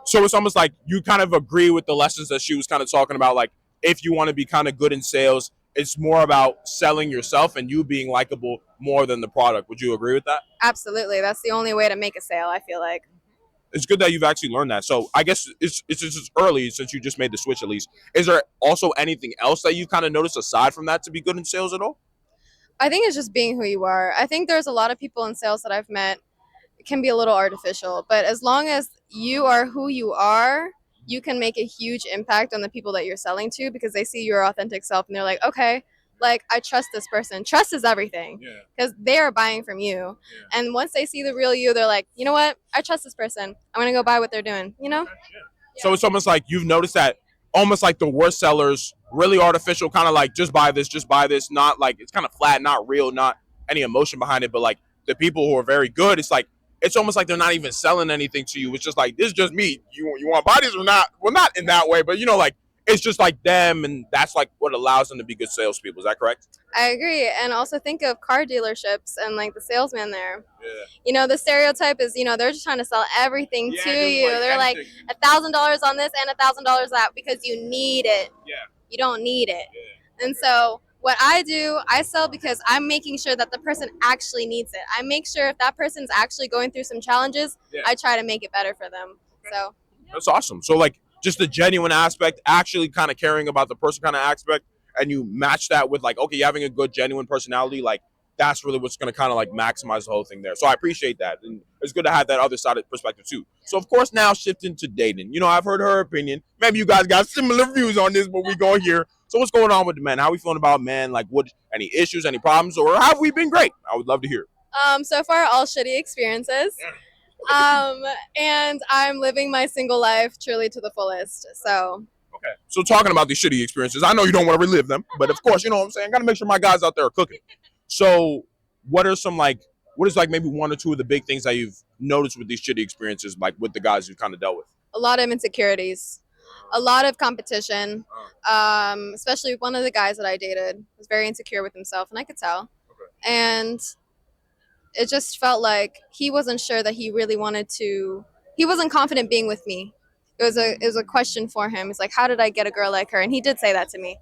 So it's almost like you kind of agree with the lessons that she was kind of talking about. Like, if you want to be kind of good in sales, it's more about selling yourself and you being likable more than the product. Would you agree with that? Absolutely. That's the only way to make a sale, I feel like. It's good that you've actually learned that. So I guess it's just early since you just made the switch at least. Is there also anything else that you kind of noticed aside from that to be good in sales at all? I think it's just being who you are. I think there's a lot of people in sales that I've met can be a little artificial, but as long as you are who you are, you can make a huge impact on the people that you're selling to because they see your authentic self and they're like, okay, like I trust this person. Trust is everything because they are buying from you. Yeah. And once they see the real you, they're like, you know what? I trust this person. I'm going to go buy what they're doing, you know? Yeah. So it's almost like you've noticed that almost like the worst sellers, really artificial, kind of like just buy this, not like it's kind of flat, not real, not any emotion behind it. But like the people who are very good, it's like, it's almost like they're not even selling anything to you. It's just like, this is just me. You want to buy this or not? Well, not in that way, but you know, like, it's just like them, and that's like what allows them to be good salespeople. Is that correct? I agree. And also think of car dealerships and like the salesman there. Yeah. You know, the stereotype is, you know, they're just trying to sell everything to you. Like they're anything. Like $1,000 on this and $1,000 that because you need it. Yeah. You don't need it. Yeah. And so what I do, I sell because I'm making sure that the person actually needs it. I make sure if that person's actually going through some challenges, I try to make it better for them. Okay. So that's awesome. So like just the genuine aspect, actually kind of caring about the person kind of aspect, and you match that with like, okay, having a good genuine personality, like that's really what's going to kind of like maximize the whole thing there. So I appreciate that. And it's good to have that other side of perspective too. So of course now shifting to dating, you know, I've heard her opinion. Maybe you guys got similar views on this, but we go here. So what's going on with the men? How are we feeling about men? Like what, any issues, any problems, or have we been great? I would love to hear. So far all shitty experiences. And I'm living my single life truly to the fullest. So okay. So talking about these shitty experiences, I know you don't want to relive them, but of course, you know what I'm saying? I got to make sure my guys out there are cooking. So what is like maybe one or two of the big things that you've noticed with these shitty experiences, like with the guys you've kind of dealt with? A lot of insecurities, a lot of competition, especially one of the guys that I dated was very insecure with himself, and I could tell. Okay. And it just felt like he wasn't sure that he really wanted to, he wasn't confident being with me. It was a question for him. It's like, how did I get a girl like her? And he did say that to me.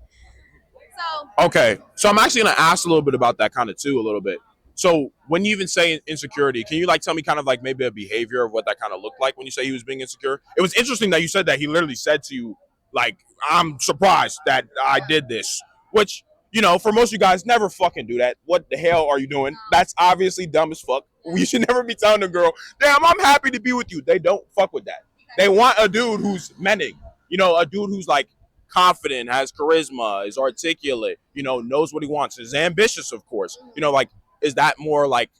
So okay. So I'm actually going to ask a little bit about that kind of too, a little bit. So when you even say insecurity, can you like tell me kind of like maybe a behavior of what that kind of looked like when you say he was being insecure? It was interesting that you said that he literally said to you, like, I'm surprised that I did this, which, you know, for most of you guys, never fucking do that. What the hell are you doing? That's obviously dumb as fuck. You should never be telling a girl, damn, I'm happy to be with you. They don't fuck with that. They want a dude who's menning, you know, a dude who's like confident, has charisma, is articulate, you know, knows what he wants, is ambitious, of course. You know, like, is that more like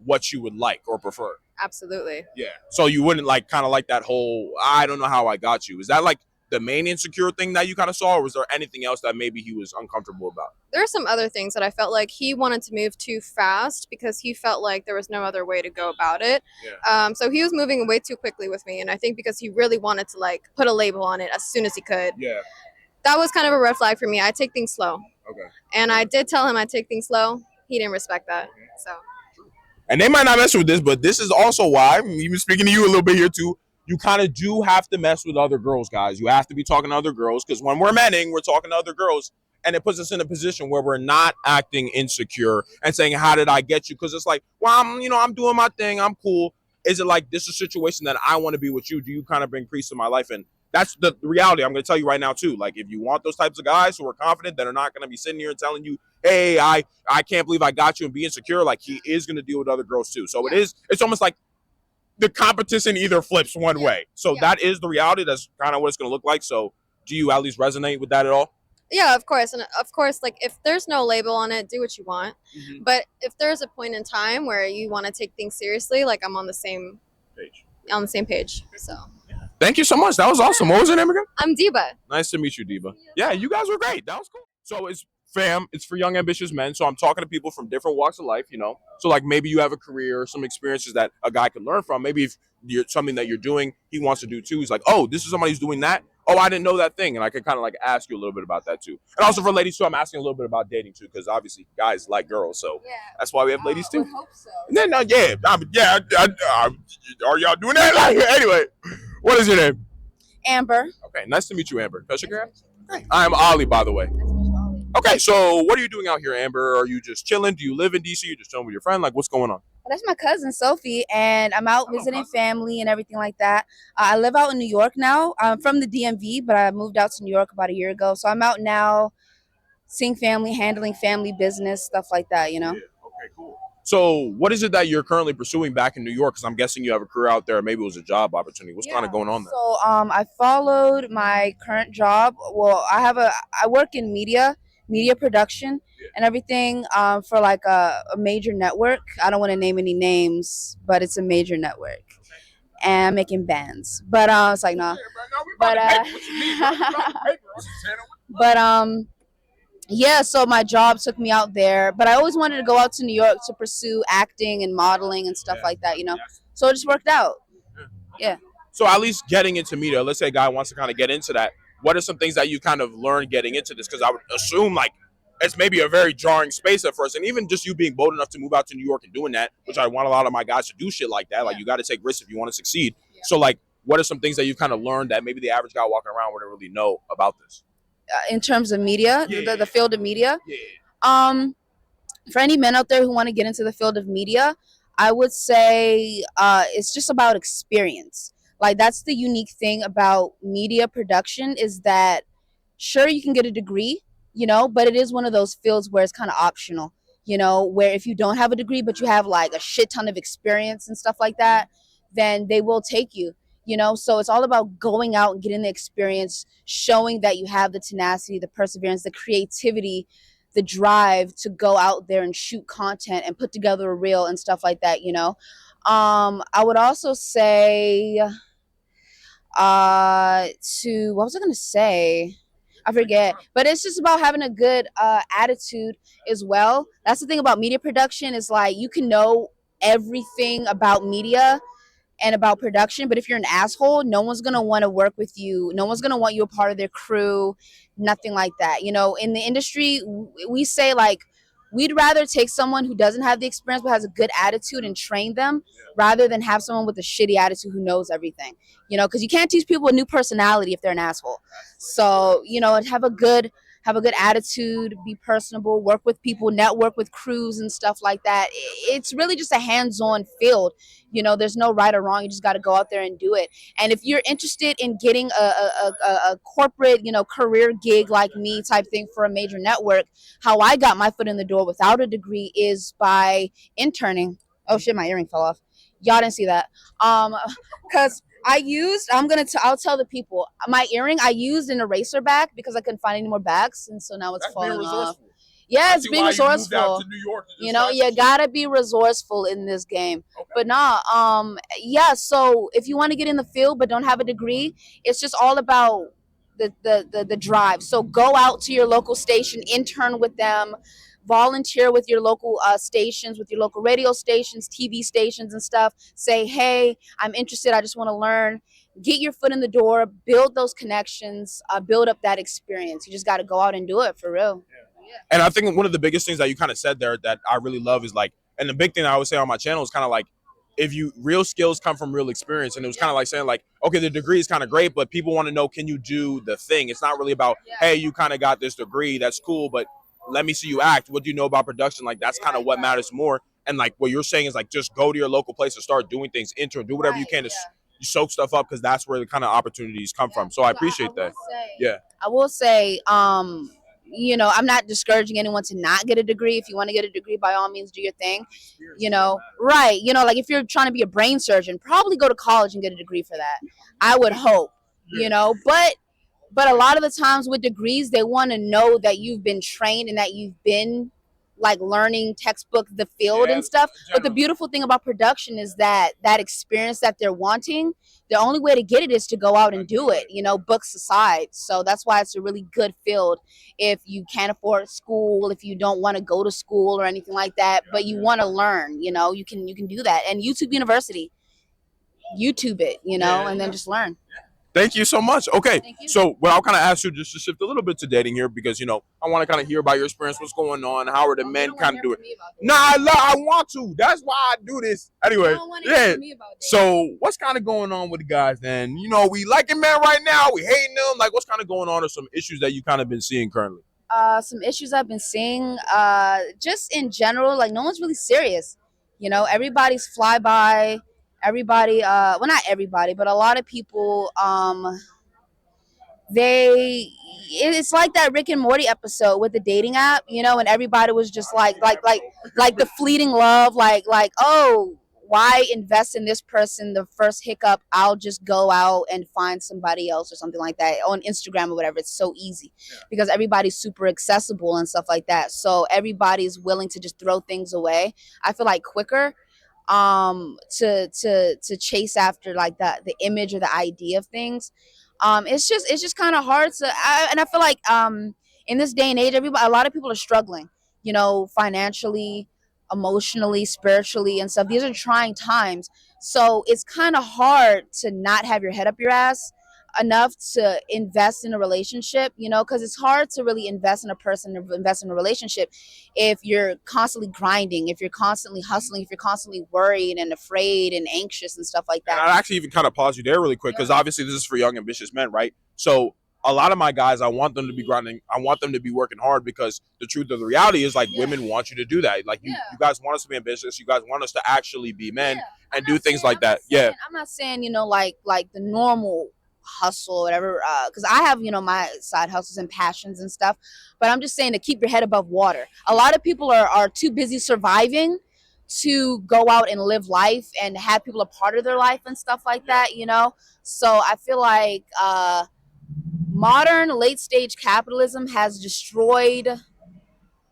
what you would like or prefer? Absolutely. Yeah. So you wouldn't like kind of like that whole, I don't know how I got you. Is that like the main insecure thing that you kind of saw, or was there anything else that maybe he was uncomfortable about? There are some other things that I felt like he wanted to move too fast because he felt like there was no other way to go about it. Yeah. So he was moving way too quickly with me, and I think because he really wanted to like put a label on it as soon as he could. Yeah. That was kind of a red flag for me. I take things slow. Okay. And I did tell him I take things slow. he didn't respect that. So And they might not mess with this, but this is also why, even speaking to you a little bit here too, you kind of do have to mess with other girls, guys. You have to be talking to other girls because when we're menning, we're talking to other girls, and it puts us in a position where we're not acting insecure and saying, "How did I get you?" Because it's like, well, I'm doing my thing, I'm cool. Is it like this is a situation that I want to be with you? Do you kind of bring peace to my life? And that's the reality. I'm going to tell you right now too. Like, if you want those types of guys who are confident, that are not going to be sitting here and telling you, "Hey, I can't believe I got you," and be insecure, like he is going to deal with other girls too. So it's almost like the competition either flips one way. So that is the reality. That's kind of what it's going to look like. So do you at least resonate with that at all? yeah, of course, and of course, like if there's no label on it, do what you want. Mm-hmm. But if there's a point in time where you want to take things seriously, like I'm on the same page. So Thank you so much. That was awesome. What was your name again? I'm Diva. Nice to meet you, Diva. Yeah, you guys were great. That was cool. So it's FAM. It's for young, ambitious men. So I'm talking to people from different walks of life, So like maybe you have a career, some experiences that a guy could learn from. Maybe if you're something that you're doing, he wants to do too. He's like, oh, this is somebody who's doing that. Oh, I didn't know that thing. And I could kind of like ask you a little bit about that too. And also for ladies too, I'm asking a little bit about dating too, because obviously guys like girls. So that's why we have ladies too. I hope so. And then, are y'all doing that? Like, anyway, what is your name? Amber. Okay, nice to meet you, Amber. Can I shake your hand? I'm Ollie, by the way. Okay, so what are you doing out here, Amber? Are you just chilling? Do you live in DC? You just chilling with your friend? Like, what's going on? Well, that's my cousin Sophie, and I'm out visiting family and everything like that. I live out in New York now. I'm from the DMV, but I moved out to New York about a year ago. So I'm out now, seeing family, handling family business, stuff like that. Yeah. Okay, cool. So what is it that you're currently pursuing back in New York? Because I'm guessing you have a career out there. Maybe it was a job opportunity. What's kind of going on there? So I followed my current job. Well, I work in media production and everything for like a major network. I don't want to name any names, but it's a major network. And I'm making bands. But it's like, nah. Yeah, so my job took me out there, but I always wanted to go out to New York to pursue acting and modeling and stuff like that, So it just worked out. Yeah. So at least getting into media, let's say a guy wants to kind of get into that. What are some things that you kind of learned getting into this? Because I would assume like it's maybe a very jarring space at first. And even just you being bold enough to move out to New York and doing that, which I want a lot of my guys to do shit like that. Like you got to take risks if you want to succeed. Yeah. So like, what are some things that you kind of learned that maybe the average guy walking around wouldn't really know about this? In terms of media, the field of media. Yeah. For any men out there who want to get into the field of media, I would say it's just about experience. Like that's the unique thing about media production is that sure you can get a degree, but it is one of those fields where it's kind of optional, where if you don't have a degree but you have like a shit ton of experience and stuff like that, then they will take you. So it's all about going out and getting the experience, showing that you have the tenacity, the perseverance, the creativity, the drive to go out there and shoot content and put together a reel and stuff like that, I would also say what was I going to say? I forget, but it's just about having a good attitude as well. That's the thing about media production is like you can know everything about media and about production, but if you're an asshole, no one's gonna want to work with you. No one's gonna want you a part of their crew, nothing like that. In the industry, we say like we'd rather take someone who doesn't have the experience but has a good attitude and train them rather than have someone with a shitty attitude who knows everything. Because you can't teach people a new personality if they're an asshole. So have a good attitude, be personable, work with people, network with crews and stuff like that. It's really just a hands-on field. There's no right or wrong. You just got to go out there and do it. And if you're interested in getting a corporate, career gig like me type thing for a major network, how I got my foot in the door without a degree is by interning. Oh shit, my earring fell off. Y'all didn't see that. Because I'll tell the people, my earring I used an eraser back because I couldn't find any more bags, and so now it's falling off. Yeah, it's being resourceful. You gotta be resourceful in this game. Okay. But so if you want to get in the field but don't have a degree, it's just all about the drive. So go out to your local station, intern with them, volunteer with your local stations, with your local radio stations, TV stations and stuff. Say, hey, I'm interested. I just want to learn. Get your foot in the door, build those connections, build up that experience. You just got to go out and do it for real. And I think one of the biggest things that you kind of said there that I really love is like, and the big thing I always say on my channel is kind of like, if you real skills come from real experience. And it was kind of like saying like, okay, the degree is kind of great, but people want to know, can you do the thing? It's not really about, hey, you kind of got this degree, that's cool, but let me see you act. What do you know about production? Like that's kind of what matters more. And like what you're saying is like, just go to your local place and start doing things, intern, do whatever you can to you soak stuff up, because that's where the kind of opportunities come from. So I appreciate that. I will say, you know, I'm not discouraging anyone to not get a degree. If you want to get a degree, by all means, do your thing. You know, right? You know, like if you're trying to be a brain surgeon, probably go to college and get a degree for that. I would hope. You know, but a lot of the times with degrees, they want to know that you've been trained and that you've been like learning textbook the field and stuff. But the beautiful thing about production is that experience that they're wanting, the only way to get it is to go out and do it, you know, books aside. So that's why it's a really good field. If you can't afford school, if you don't want to go to school or anything like that, but you want to learn, you know, you can do that. And YouTube University, YouTube it, you know, and then just learn. Thank you so much. Okay, so what I'll kind of ask you just to shift a little bit to dating here, because you know I want to kind of hear about your experience, what's going on, how are the men kind of do it. Nah, I want to. That's why I do this. Anyway, yeah. So what's kind of going on with the guys then? You know, we liking men right now, we hating them. Like, what's kind of going on, or some issues that you kind of been seeing currently? Some issues I've been seeing, just in general, like no one's really serious. You know, everybody's flyby. Everybody, well, not everybody, but a lot of people, it's like that Rick and Morty episode with the dating app, you know, and everybody was just like the fleeting love, like, oh, why invest in this person? The first hiccup, I'll just go out and find somebody else or something like that on Instagram or whatever. It's so easy because everybody's super accessible and stuff like that. So everybody's willing to just throw things away. I feel like quicker to chase after like the image or the idea of things. It's just kind of hard and I feel like in this day and age, a lot of people are struggling, you know, financially, emotionally, spiritually and stuff. These are trying times, so it's kind of hard to not have your head up your ass enough to invest in a relationship, you know, because it's hard to really invest in a person, invest in a relationship if you're constantly grinding, if you're constantly hustling, if you're constantly worried and afraid and anxious and stuff like that. And I'd actually even kind of pause you there really quick, because obviously this is for young ambitious men, right? So a lot of my guys, I want them to be grinding, I want them to be working hard, because the truth of the reality is like women want you to do that. Like you guys want us to be ambitious, you guys want us to actually be men and do things like that. I'm not saying, you know, like the normal hustle or whatever, because I have, you know, my side hustles and passions and stuff, but I'm just saying to keep your head above water. A lot of people are too busy surviving to go out and live life and have people a part of their life and stuff like that, you know. So I feel like modern late stage capitalism has destroyed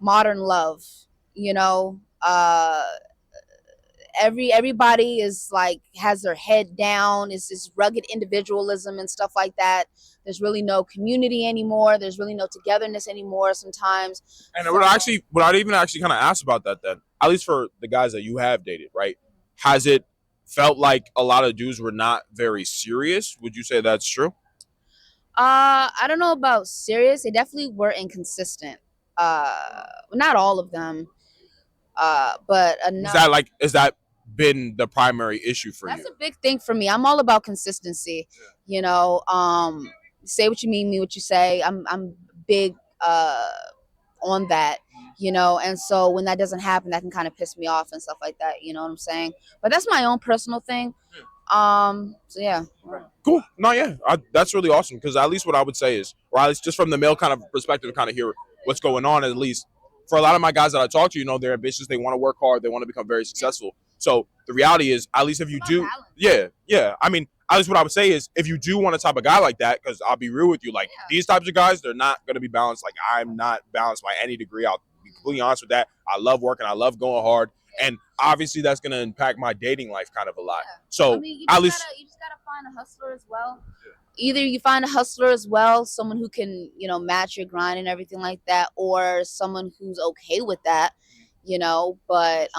modern love, you know. Everybody is like has their head down. It's this rugged individualism and stuff like that. There's really no community anymore. There's really no togetherness anymore sometimes. And what I'd even actually kind of ask about that then, at least for the guys that you have dated, right? Has it felt like a lot of dudes were not very serious? Would you say that's true? I don't know about serious. They definitely were inconsistent. Not all of them. But enough. Is that been the primary issue for you? That's a big thing for me. I'm all about consistency. You know, say what you mean what you say. I'm big on that, you know, and so when that doesn't happen, that can kind of piss me off and stuff like that, you know what I'm saying? But that's my own personal thing. So yeah. Cool. No, yeah, that's really awesome, because at least what I would say is, or at least just from the male kind of perspective, kind of hear what's going on, at least for a lot of my guys that I talk to, you know, they're ambitious, they want to work hard, they want to become very successful. So the reality is, at least if you do, I mean, at least what I would say is, if you do want a type of guy like that, because I'll be real with you, like these types of guys, they're not going to be balanced. Like I'm not balanced by any degree. I'll be completely honest with that. I love working, I love going hard, and obviously that's going to impact my dating life kind of a lot. So I mean, you just gotta find a hustler as well. Either you find a hustler as well, someone who can, you know, match your grind and everything like that, or someone who's okay with that, you know. But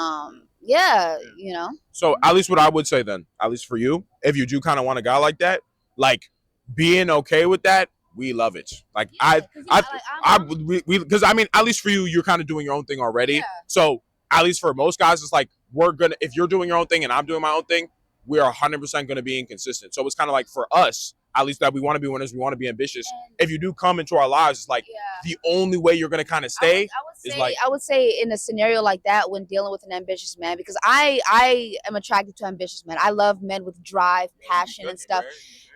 you know. So at least what I would say then, at least for you, if you do kind of want a guy like that, like being okay with that we love it. Like because I mean, at least for you, you're kind of doing your own thing already. Yeah. So at least for most guys, it's like if you're doing your own thing and I'm doing my own thing, we are 100% going to be inconsistent. So it's kind of like for us, at least that we want to be winners, we want to be ambitious. If you do come into our lives, it's like the only way you're going to kind of stay I would say in a scenario like that, when dealing with an ambitious man, because I am attracted to ambitious men. I love men with drive, passion, and stuff.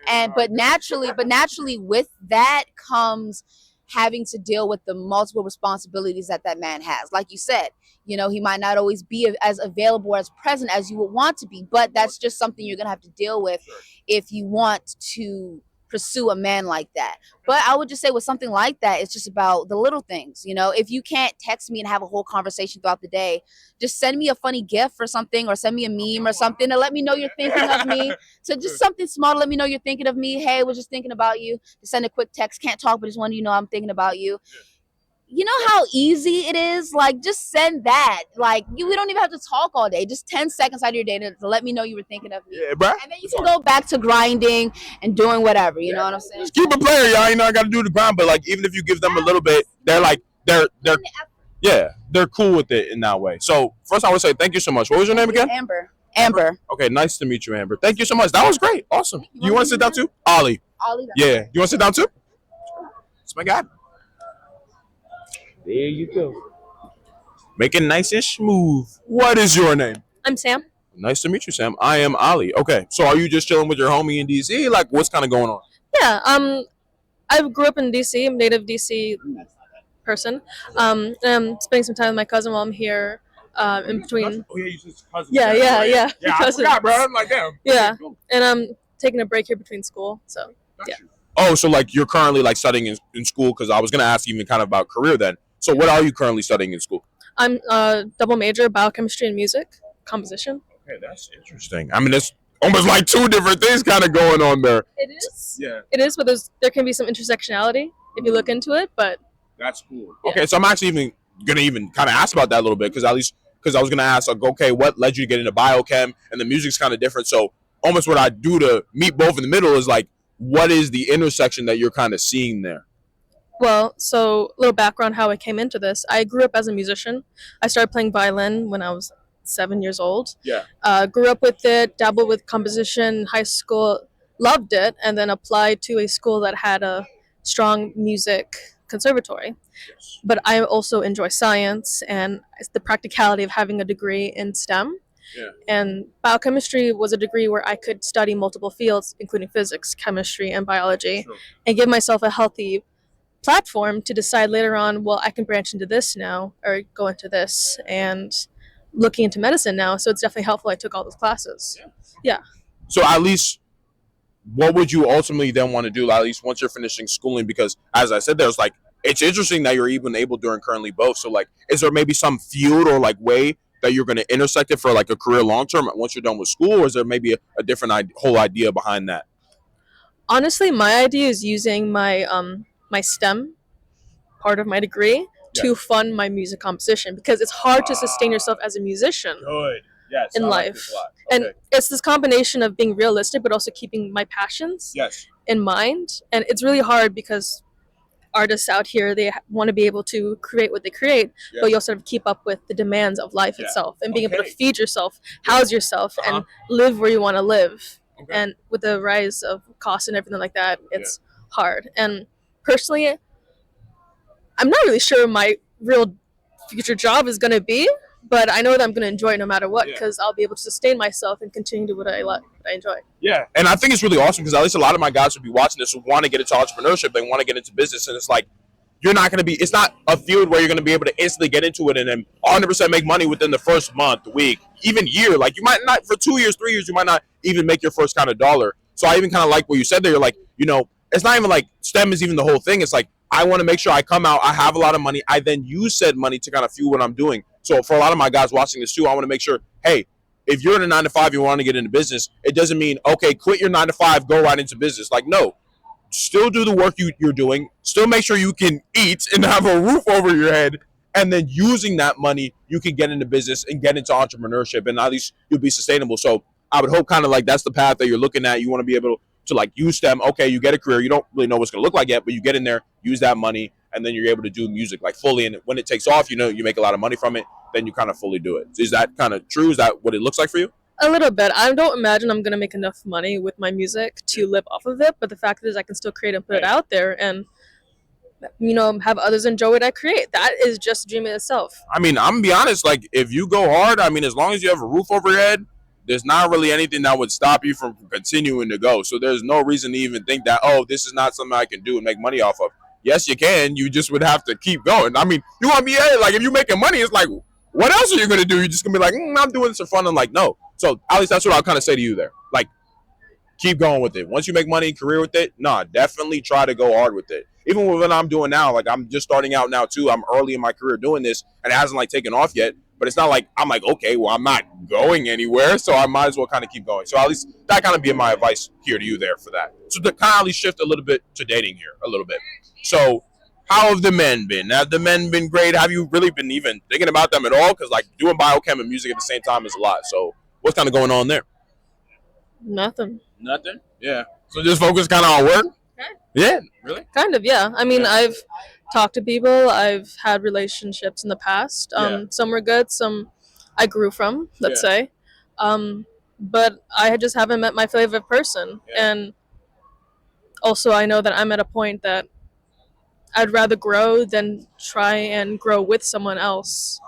But naturally with that comes having to deal with the multiple responsibilities that man has. Like you said, you know, he might not always be as available, as present as you would want to be, but that's just something you're gonna have to deal with if you want to pursue a man like that. But I would just say with something like that, it's just about the little things. You know, if you can't text me and have a whole conversation throughout the day, just send me a funny gift or something, or send me a meme or something to let me know you're thinking of me. So just something small to let me know you're thinking of me. Hey, we're just thinking about you. Just send a quick text. Can't talk, but just want you to know I'm thinking about you. You know how easy it is? Like, just send that. Like, we don't even have to talk all day. Just 10 seconds out of your day to let me know you were thinking of me. Yeah, bro. And then you can go back to grinding and doing whatever. You know what I'm saying? Just keep it playing, y'all. You know, I got to do the grind, but like, even if you give them a little bit, they're like, they're cool with it in that way. So first, I would say thank you so much. What was your name again? Amber. Okay, nice to meet you, Amber. Thank you so much. That was great. Awesome. You want to sit down too? Ollie. Yeah. You want to sit down too? That's my guy. There you go. Make it nice and smooth. What is your name? I'm Sam. Nice to meet you, Sam. I am Ali. Okay, so are you just chilling with your homie in DC? Like, what's kind of going on? Yeah. I grew up in DC. I'm a native DC person. And I'm spending some time with my cousin while I'm here. In between. Oh yeah, you said cousin. Yeah. Yeah, I forgot, bro. I'm like, damn. Yeah. Okay, cool. And I'm taking a break here between school. So yeah. Oh, so like you're currently like studying in school? Because I was gonna ask you even kind of about career then. So what are you currently studying in school? I'm double major, biochemistry and music composition. Okay, that's interesting. I mean, it's almost like two different things kind of going on there. It is. Yeah. It is, but there can be some intersectionality if you look into it. But that's cool. Yeah. Okay, so I'm actually gonna kind of ask about that a little bit because I was gonna ask, like, okay, what led you to get into biochem, and the music's kind of different. So almost what I do to meet both in the middle is like, what is the intersection that you're kind of seeing there? Well, so a little background how I came into this. I grew up as a musician. I started playing violin when I was 7 years old. Yeah. Grew up with it, dabbled with composition, high school, loved it, and then applied to a school that had a strong music conservatory. Yes. But I also enjoy science and the practicality of having a degree in STEM. Yeah. And biochemistry was a degree where I could study multiple fields, including physics, chemistry, and biology, Sure. and give myself a healthy platform to decide later on, well, I can branch into this now or go into this, and looking into medicine now. So it's definitely helpful I took all those classes. Yeah. So at least what would you ultimately then want to do, at least once you're finishing schooling? Because as I said, there's like, it's interesting that you're even able doing currently both. So like, is there maybe some field or like way that you're going to intersect it for like a career long term once you're done with school, or is there maybe a different whole idea behind that? Honestly, my idea is using my my STEM part of my degree to fund my music composition, because it's hard to sustain yourself as a musician. Good. Yes, in life. And it's this combination of being realistic but also keeping my passions in mind. And it's really hard because artists out here, they want to be able to create what they create, but you also have to keep up with the demands of life itself, and being able to feed yourself, house yourself, and live where you want to live. And with the rise of costs and everything like that, it's hard. And personally, I'm not really sure my real future job is going to be, but I know that I'm going to enjoy it no matter what, because I'll be able to sustain myself and continue to do what I like, what I enjoy. Yeah, and I think it's really awesome because at least a lot of my guys would be watching this who want to get into entrepreneurship. They want to get into business, and it's like, you're not going to be, it's not a field where you're going to be able to instantly get into it and then 100% make money within the first month, week, even year. Like, you might not, for 2 years, 3 years, you might not even make your first kind of dollar. So I even kind of like what you said there. You're like, you know, it's not even like STEM is even the whole thing. It's like, I want to make sure I come out, I have a lot of money, I then use said money to kind of fuel what I'm doing. So for a lot of my guys watching this too, I want to make sure, hey, if you're in a 9 to 5, you want to get into business, it doesn't mean, okay, quit your 9 to 5, go right into business. Like, no, still do the work you're doing, still make sure you can eat and have a roof over your head, and then using that money, you can get into business and get into entrepreneurship, and at least you'll be sustainable. So I would hope kind of like that's the path that you're looking at. You want to be able to like use STEM. Okay, you get a career. You don't really know what's going to look like yet, but you get in there, use that money, and then you're able to do music like fully. And when it takes off, you know, you make a lot of money from it, then you kind of fully do it. Is that kind of true? Is that what it looks like for you? A little bit. I don't imagine I'm gonna make enough money with my music to live off of it, but the fact is I can still create and put it out there and have others enjoy what I create. That is just a dream in itself. I mean, I'm gonna be honest, like if you go hard, I mean, as long as you have a roof over your head, there's not really anything that would stop you from continuing to go. So there's no reason to even think that, oh, this is not something I can do and make money off of. Yes, you can. You just would have to keep going. I mean, you want to be like, if you're making money, it's like, what else are you going to do? You're just going to be like, I'm doing this for fun. I'm like, no. So at least that's what I'll kind of say to you there. Like, keep going with it. Once you make money, career with it, definitely try to go hard with it. Even with what I'm doing now, like I'm just starting out now too. I'm early in my career doing this and it hasn't like taken off yet. But it's not like I'm like, okay, well, I'm not going anywhere, so I might as well kind of keep going. So at least that kind of be my advice here to you there for that. So to kind of at least shift a little bit to dating here a little bit. So how have the men been? Have the men been great? Have you really been even thinking about them at all? Because like doing biochem and music at the same time is a lot. So what's kind of going on there? Nothing. Nothing? Yeah. So just focus kind of on work? Okay. Yeah. Really? Kind of, yeah. I mean, I've talked to people. I've had relationships in the past. Some were good, some I grew from, let's say. But I just haven't met my favorite person. And also I know that I'm at a point that I'd rather grow than try and grow with someone else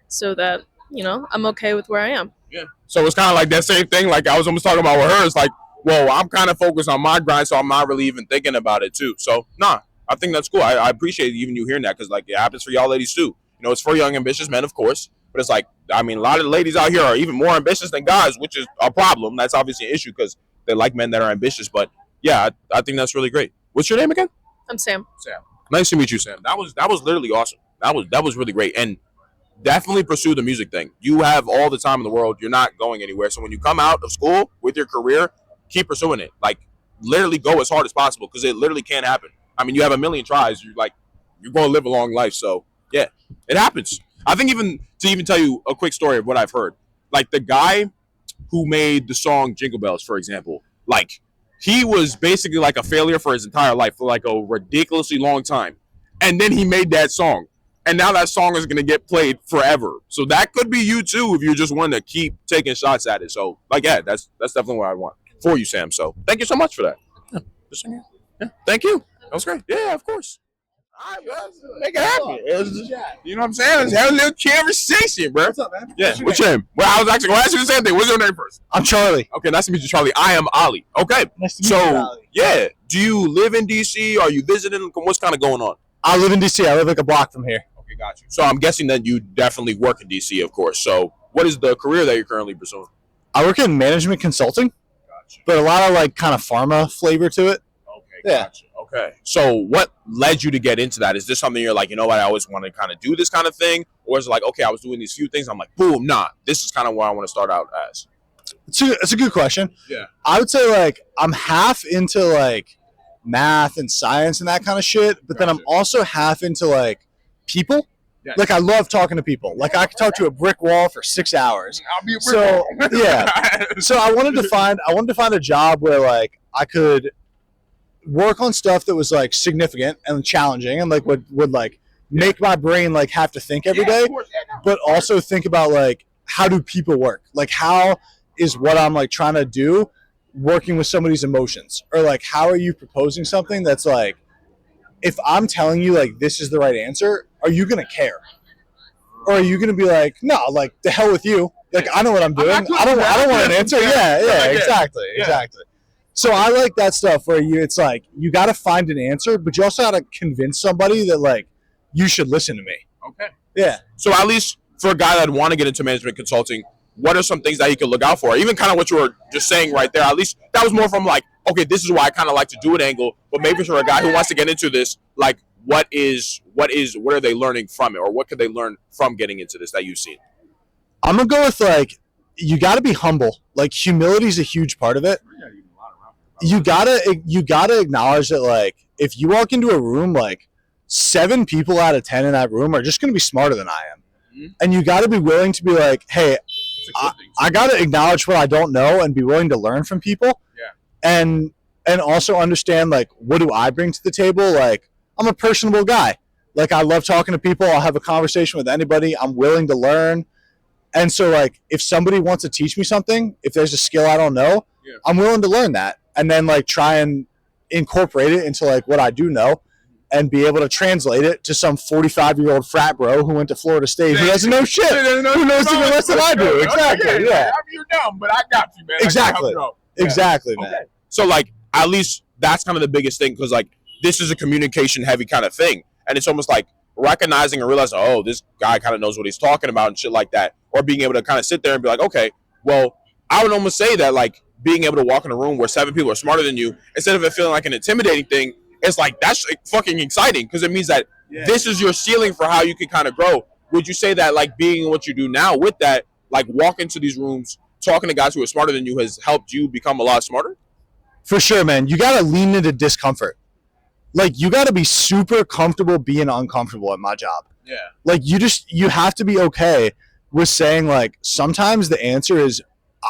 so that, I'm okay with where I am. Yeah. So it's kind of like that same thing. Like I was almost talking about with her. It's like, well, I'm kind of focused on my grind, so I'm not really even thinking about it too. So, I think that's cool. I appreciate even you hearing that because, like, it happens for y'all ladies too. It's for young, ambitious men, of course. But it's like, I mean, a lot of the ladies out here are even more ambitious than guys, which is a problem. That's obviously an issue because they like men that are ambitious. But, yeah, I think that's really great. What's your name again? I'm Sam. Sam. Nice to meet you, Sam. That was literally awesome. That was really great. And definitely pursue the music thing. You have all the time in the world. You're not going anywhere. So when you come out of school with your career, keep pursuing it. Like, literally go as hard as possible because it literally can't happen. I mean, you have a million tries. You're going to live a long life. So, yeah, it happens. I think to tell you a quick story of what I've heard, like the guy who made the song Jingle Bells, for example, like he was basically like a failure for his entire life for like a ridiculously long time. And then he made that song. And now that song is going to get played forever. So that could be you too if you just want to keep taking shots at it. So, like, yeah, that's definitely what I want for you, Sam. So thank you so much for that. Yeah. Thank you. That was great. Yeah, of course. All right, make it happen. You know what I'm saying? Let's have a little conversation, bro. What's up, man? Yeah. What's your name? Well, I was actually going to ask you the same thing. What's your name first? I'm Charlie. Okay, nice to meet you, Charlie. I am Ali. Okay. Nice to meet you, Ali. Yeah. Do you live in D.C.? Are you visiting? What's kind of going on? I live in D.C. I live like a block from here. Okay, got you. So I'm guessing that you definitely work in D.C., of course. So what is the career that you're currently pursuing? I work in management consulting, but a lot of like kind of pharma flavor to it. Okay, gotcha. Okay. So what led you to get into that? Is this something you're like, you know what, I always want to kind of do this kind of thing? Or is it like, okay, I was doing these few things. I'm like, boom, this is kind of what I want to start out as. It's a good question. Yeah. I would say like I'm half into like math and science and that kind of shit, but then I'm also half into like people. Yes. Like I love talking to people. Like I could talk to a brick wall for 6 hours. I'll be a brick wall. Yeah. So I wanted to find a job where like I could work on stuff that was like significant and challenging and like would like make my brain like have to think every day, but also think about like how do people work? Like how is what I'm like trying to do working with somebody's emotions? Or like how are you proposing something that's like, if I'm telling you like this is the right answer, are you gonna care? Or are you gonna be like, no, like the hell with you? Like I know what I'm doing. I don't want an answer. Yeah, exactly. So I like that stuff where it's like you got to find an answer, but you also got to convince somebody that like you should listen to me. Okay. Yeah. So at least for a guy that want to get into management consulting, what are some things that he could look out for? Even kind of what you were just saying right there. At least that was more from like, okay, this is why I kind of like to do it angle. But maybe for a guy who wants to get into this, like, what are they learning from it, or what could they learn from getting into this that you've seen? I'm gonna go with like you got to be humble. Like humility is a huge part of it. You gotta acknowledge that like if you walk into a room, like 7 people out of 10 in that room are just gonna be smarter than I am, and you got to be willing to be like, hey, I got to acknowledge what I don't know and be willing to learn from people. Yeah. And and also understand like what do I bring to the table. Like I'm a personable guy. Like I love talking to people. I'll have a conversation with anybody. I'm willing to learn. And so like if somebody wants to teach me something, if there's a skill I don't know, I'm willing to learn that and then like try and incorporate it into like what I do know and be able to translate it to some 45-year-old frat bro who went to Florida State who doesn't know shit. Who knows even less than I do. Exactly. Yeah. I mean, you're dumb, but I got you, man. Exactly. Exactly, man. Okay. So like at least that's kind of the biggest thing because like this is a communication heavy kind of thing. And it's almost like recognizing and realizing, oh, this guy kind of knows what he's talking about and shit like that. Or being able to kind of sit there and be like, okay, well, I would almost say that like being able to walk in a room where 7 people are smarter than you, instead of it feeling like an intimidating thing, it's like that's fucking exciting because it means that this is your ceiling for how you can kind of grow. Would you say that like being what you do now with that, like walk into these rooms, talking to guys who are smarter than you has helped you become a lot smarter? For sure, man. You got to lean into discomfort. Like you got to be super comfortable being uncomfortable at my job. Yeah. Like you have to be okay with saying like sometimes the answer is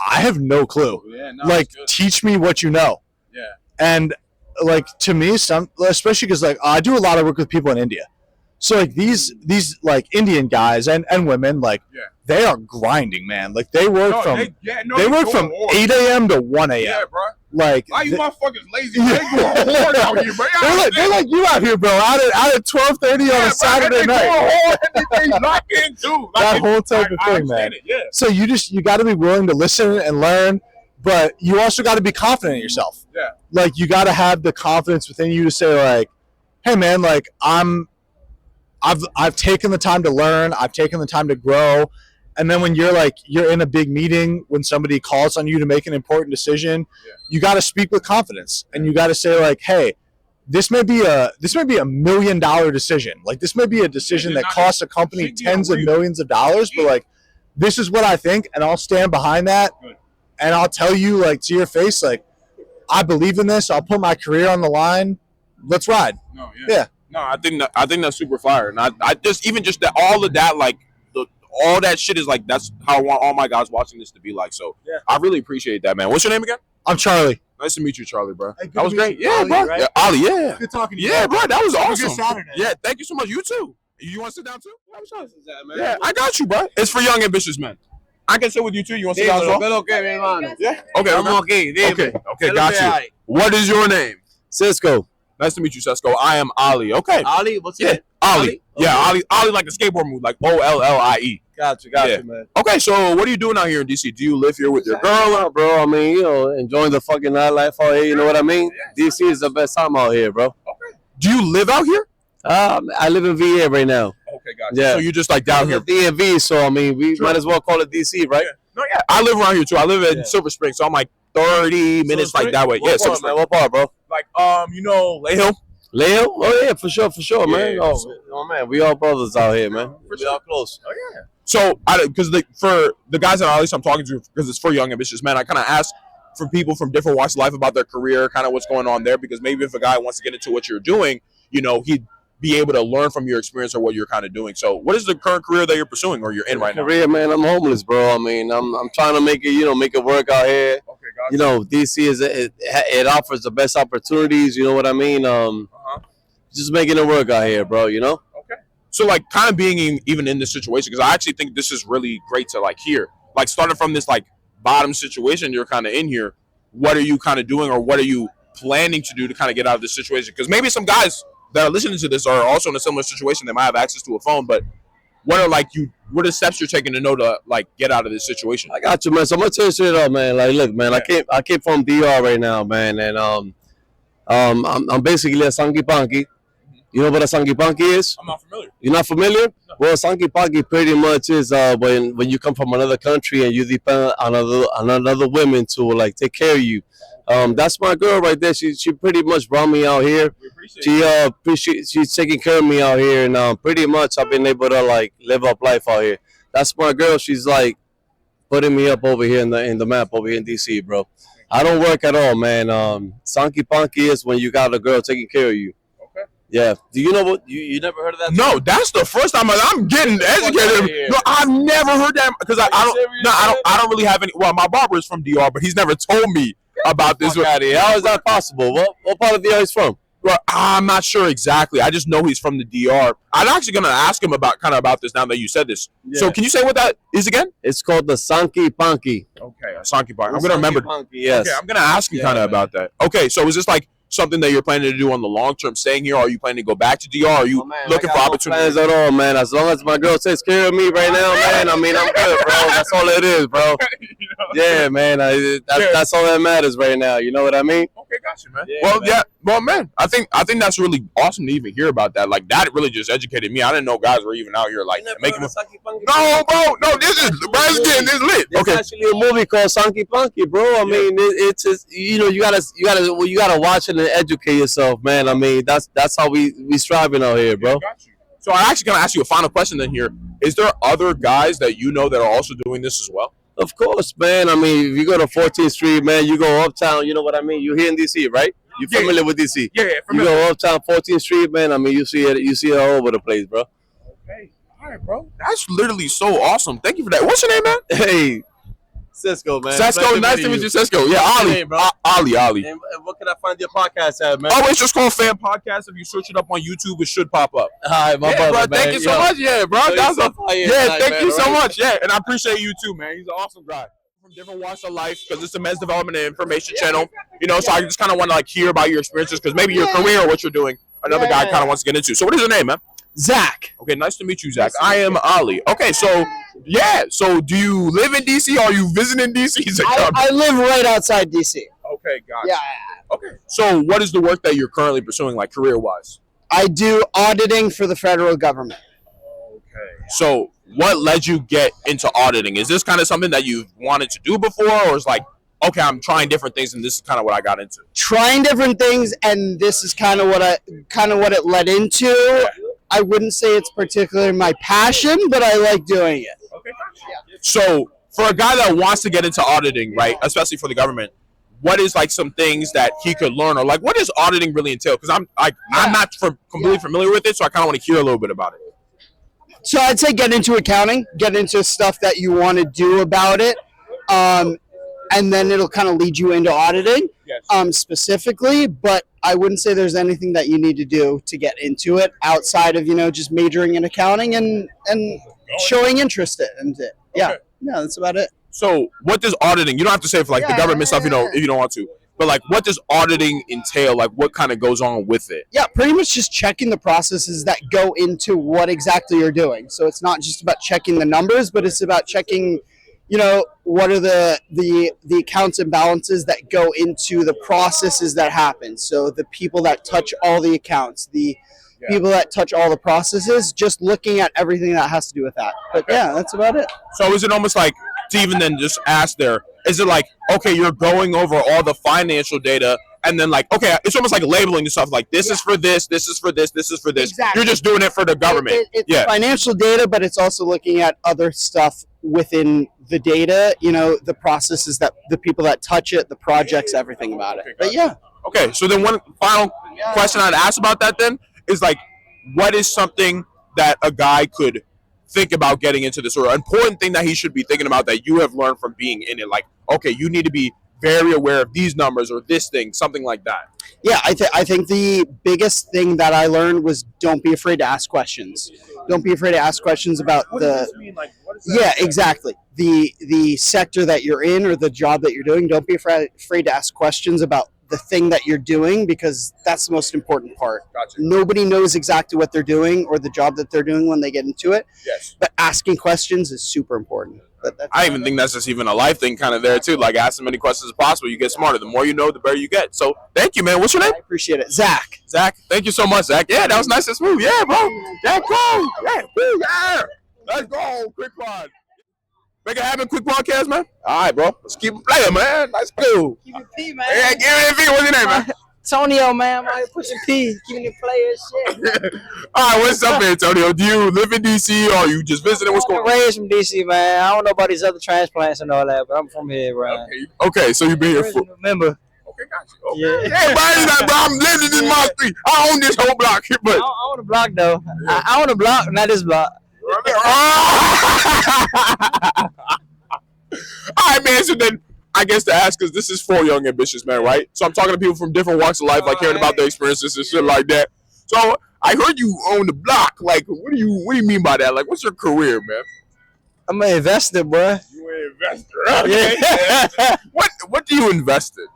I have no clue. Yeah, no, like teach me what you know. Yeah. And like to me, especially because like I do a lot of work with people in India. So like these like Indian guys and women like they are grinding, man. Like they work from 8 a.m. to 1 a.m. Yeah, bro. Like why you motherfuckers lazy? They go hard out here, bro. They're like you out here, bro. Out at 12:30 on a Saturday night. That whole type of thing, man. So you got to be willing to listen and learn, but you also got to be confident in yourself. Yeah. Like you got to have the confidence within you to say like, hey, man, like I've taken the time to learn. I've taken the time to grow. And then when you're in a big meeting, when somebody calls on you to make an important decision, you got to speak with confidence and you got to say like, hey, this may be a $1 million decision. Like this may be a decision that costs a company tens of millions of dollars, but like, this is what I think. And I'll stand behind that. And I'll tell you like to your face, like, I believe in this. I'll put my career on the line. Let's ride. Yeah. No, I think that's super fire. And I just even just that all of that like all that shit is like that's how I want all my guys watching this to be like. So I really appreciate that, man. What's your name again? I'm Charlie. Nice to meet you, Charlie, bro. Hey, that was great. Yeah, Ali, bro. Right? Yeah, Ali, yeah. Good talking to you. Yeah, bro. That was Have a awesome. good Saturday. Yeah, thank you so much. You too. You want to sit down too? Yeah, I got you, bro. It's for young ambitious men. I can sit with you too. You want to sit down as well? Yeah. Okay. Okay. Got you. What is your name? Cisco. Nice to meet you, Cisco. I am Ali. Okay. Ali, what's your name? Ali. Yeah, Ali like the skateboard move, like OLLIE. Got you, man. Okay, so what are you doing out here in DC? Do you live here with your girl? Bro, I mean, enjoying the fucking nightlife out here, you know what I mean? DC is the best time out here, bro. Okay. Do you live out here? I live in VA right now. Okay, gotcha. Yeah. So you're just like down here. DMV, so I mean, we might as well call it DC, right? No, yeah. I live around here too. I live in Silver Spring, so I'm like 30 minutes like that way. Silver Spring. What part, bro? Like, Lay Hill. Leo? Oh yeah, for sure, man. Oh man, we all brothers out here, man. We all close. Oh yeah. So, because for the guys that at least I'm talking to, because it's for young ambitious men, I kind of ask for people from different walks of life about their career, kind of what's going on there. Because maybe if a guy wants to get into what you're doing, he'd be able to learn from your experience or what you're kind of doing. So, what is the current career that you're pursuing or you're in right now? Career, man. I'm homeless, bro. I mean, I'm trying to make it, make it work out here. Okay, gotcha. DC it offers the best opportunities. You know what I mean? Just making it work out here, bro. Okay. So, like, kind of being even in this situation, because I actually think this is really great to, like, hear. Like, starting from this, like, bottom situation you're kind of in here, what are you kind of doing or what are you planning to do to kind of get out of this situation? Because maybe some guys that are listening to this are also in a similar situation. They might have access to a phone, but what are steps you're taking to know to, like, get out of this situation? I got you, man. So I'm going to tell you straight up, man. Like, look, man, I came from DR right now, man, and I'm basically a Sanky Panky. You know what a Sanky Panky is? I'm not familiar. You're not familiar? No. Well, Sanky Panky pretty much is when you come from another country and you depend on another women to like take care of you. That's my girl right there. She pretty much brought me out here. She's taking care of me out here, and pretty much I've been able to like live up life out here. That's my girl. She's like putting me up over here in the map over here in DC, bro. I don't work at all, man. Sanky Panky is when you got a girl taking care of you. Yeah. Do you know what? You never heard of that? No, that's the first time I'm getting educated. No, I've never heard that because I don't really have any. Well, my barber is from DR, but he's never told me about this. How is that possible? What part of the DR is from? Well, I'm not sure exactly. I just know he's from the DR. I'm actually gonna ask him about this now that you said this. Yeah. So can you say what that is again? It's called the Sanky Panky. Okay, a Sanky Panky. I'm gonna remember. Yes. Okay, I'm gonna ask him kind of about that. Okay, so is this like something that you're planning to do on the long term, staying here? Or are you planning to go back to DR? Are you looking for opportunities? No plans at all, man. As long as my girl takes care of me right now, man. I mean, I'm good, bro. That's all it is, bro. Yeah, man. That's all that matters right now. You know what I mean? Okay, gotcha, man. Man. I think that's really awesome to even hear about that. Like that really just educated me. I didn't know guys were even out here like making. No, bro. No, this is lit. There's Okay. actually a movie called Sanky Panky, bro. I mean, it's just, you gotta watch it and educate yourself, man. I mean, that's how we striving out here, bro. So I'm actually gonna ask you a final question then here. Is there other guys that you know that are also doing this as well? Of course, man. I mean, if you go to 14th Street, man, you go uptown, you know what I mean? You're here in DC, right? You're familiar with DC? Yeah, You familiar. go uptown 14th Street, man. I mean, you see it all over the place, bro. Okay. All right, bro. That's literally so awesome. Thank you for that. What's your name, man? Hey, Cisco, man. Cisco, nice to meet you, Cisco. Yeah, Ali. Ali. And what can I find your podcast at, man? Oh, it's just called FYAM Podcast. If you search it up on YouTube, it should pop up. All right, my brother, bro, man. thank you so much. Yeah, bro. Thank you so right? much. Yeah, and I appreciate you too, man. He's an awesome guy. From different walks of life, because it's a men's development and information channel. You know, so I just kind of want to like hear about your experiences, because maybe your career or what you're doing, another guy kind of wants to get into. So what is your name, man? Zach. Okay, nice to meet you, Zach. I am Ali. Okay, so so do you live in DC or are you visiting DC? I live right outside DC. Okay, gotcha. Yeah. Okay. So what is the work that you're currently pursuing, like career-wise? I do auditing for the federal government. Okay. So what led you get into auditing? Is this kind of something that you've wanted to do before, or is like, okay, I'm trying different things and this is kind of what I got into? Trying different things, and this is kind of what it led into. Yeah. I wouldn't say it's particularly my passion, but I like doing it. Okay. Yeah. So for a guy that wants to get into auditing, right, especially for the government, what is like some things that he could learn, or like what does auditing really entail? Because I'm not completely familiar with it, so I kind of want to hear a little bit about it. So I'd say get into accounting, get into stuff that you want to do about it, and then it'll kind of lead you into auditing, specifically. But I wouldn't say there's anything that you need to do to get into it outside of just majoring in accounting and showing interest in it. Yeah, that's about it. So what does auditing? You don't have to say for like the government stuff, if you don't want to. But like, what does auditing entail? Like, what kind of goes on with it? Yeah, pretty much just checking the processes that go into what exactly you're doing. So it's not just about checking the numbers, but it's about checking, what are the accounts and balances that go into the processes that happen. So the people that touch all the accounts, the people that touch all the processes, just looking at everything that has to do with that. But yeah, that's about it. So is it almost like, to even then just ask there, is it like, okay, you're going over all the financial data and then like, okay, it's almost like labeling the stuff like this is for this, this is for this, this is for this. Exactly. You're just doing it for the government. It's financial data, but it's also looking at other stuff within the data, the processes that the people that touch it, the projects, everything about it. But yeah. Okay, so then one final question I'd ask about that then is like, what is something that a guy could think about getting into this, or an important thing that he should be thinking about that you have learned from being in it? Like, okay, you need to be very aware of these numbers or this thing, something like that. Yeah, I think the biggest thing that I learned was don't be afraid to ask questions. Don't be afraid to ask questions about exactly. The sector that you're in or the job that you're doing. Don't be afraid to ask questions about the thing that you're doing, because that's the most important part. Gotcha. Nobody knows exactly what they're doing or the job that they're doing when they get into it. Yes. But asking questions is super important. I even think that's just even a life thing kind of there too. Like, ask as many questions as possible. You get smarter. The more you know, the better you get. So thank you, man. What's your name? I appreciate it. Zach. Zach, thank you so much, Zach. Yeah, that was nice and smooth. Yeah, bro. Yeah, cool. Yeah, woo, yeah. Let's go. Quick pod. Make it happen, quick podcast, man. All right, bro. Let's keep it playing, man. Nice cool. Keep it P, man. Yeah, give me a P. What's your name, man? Antonio, man. I'm pushing P. Keeping the players shit. All right, what's up, Antonio? Do you live in DC or are you just visiting? What's going on? I'm raised from DC, man. I don't know about these other transplants and all that, but I'm from here, bro. Okay, so you've been here for... Remember. Okay, gotcha. Okay. Yeah, bro, I'm living in my street. I own this whole block. But... I own a block, though. I own a block, not this block. All right, man. So then, I guess to ask, because this is for young ambitious men, right? So I'm talking to people from different walks of life, like hearing about their experiences and shit like that. So I heard you own the block. Like, what do you mean by that? Like, what's your career, man? I'm an investor, bro. You an investor? Okay. Yeah. What do you invest in?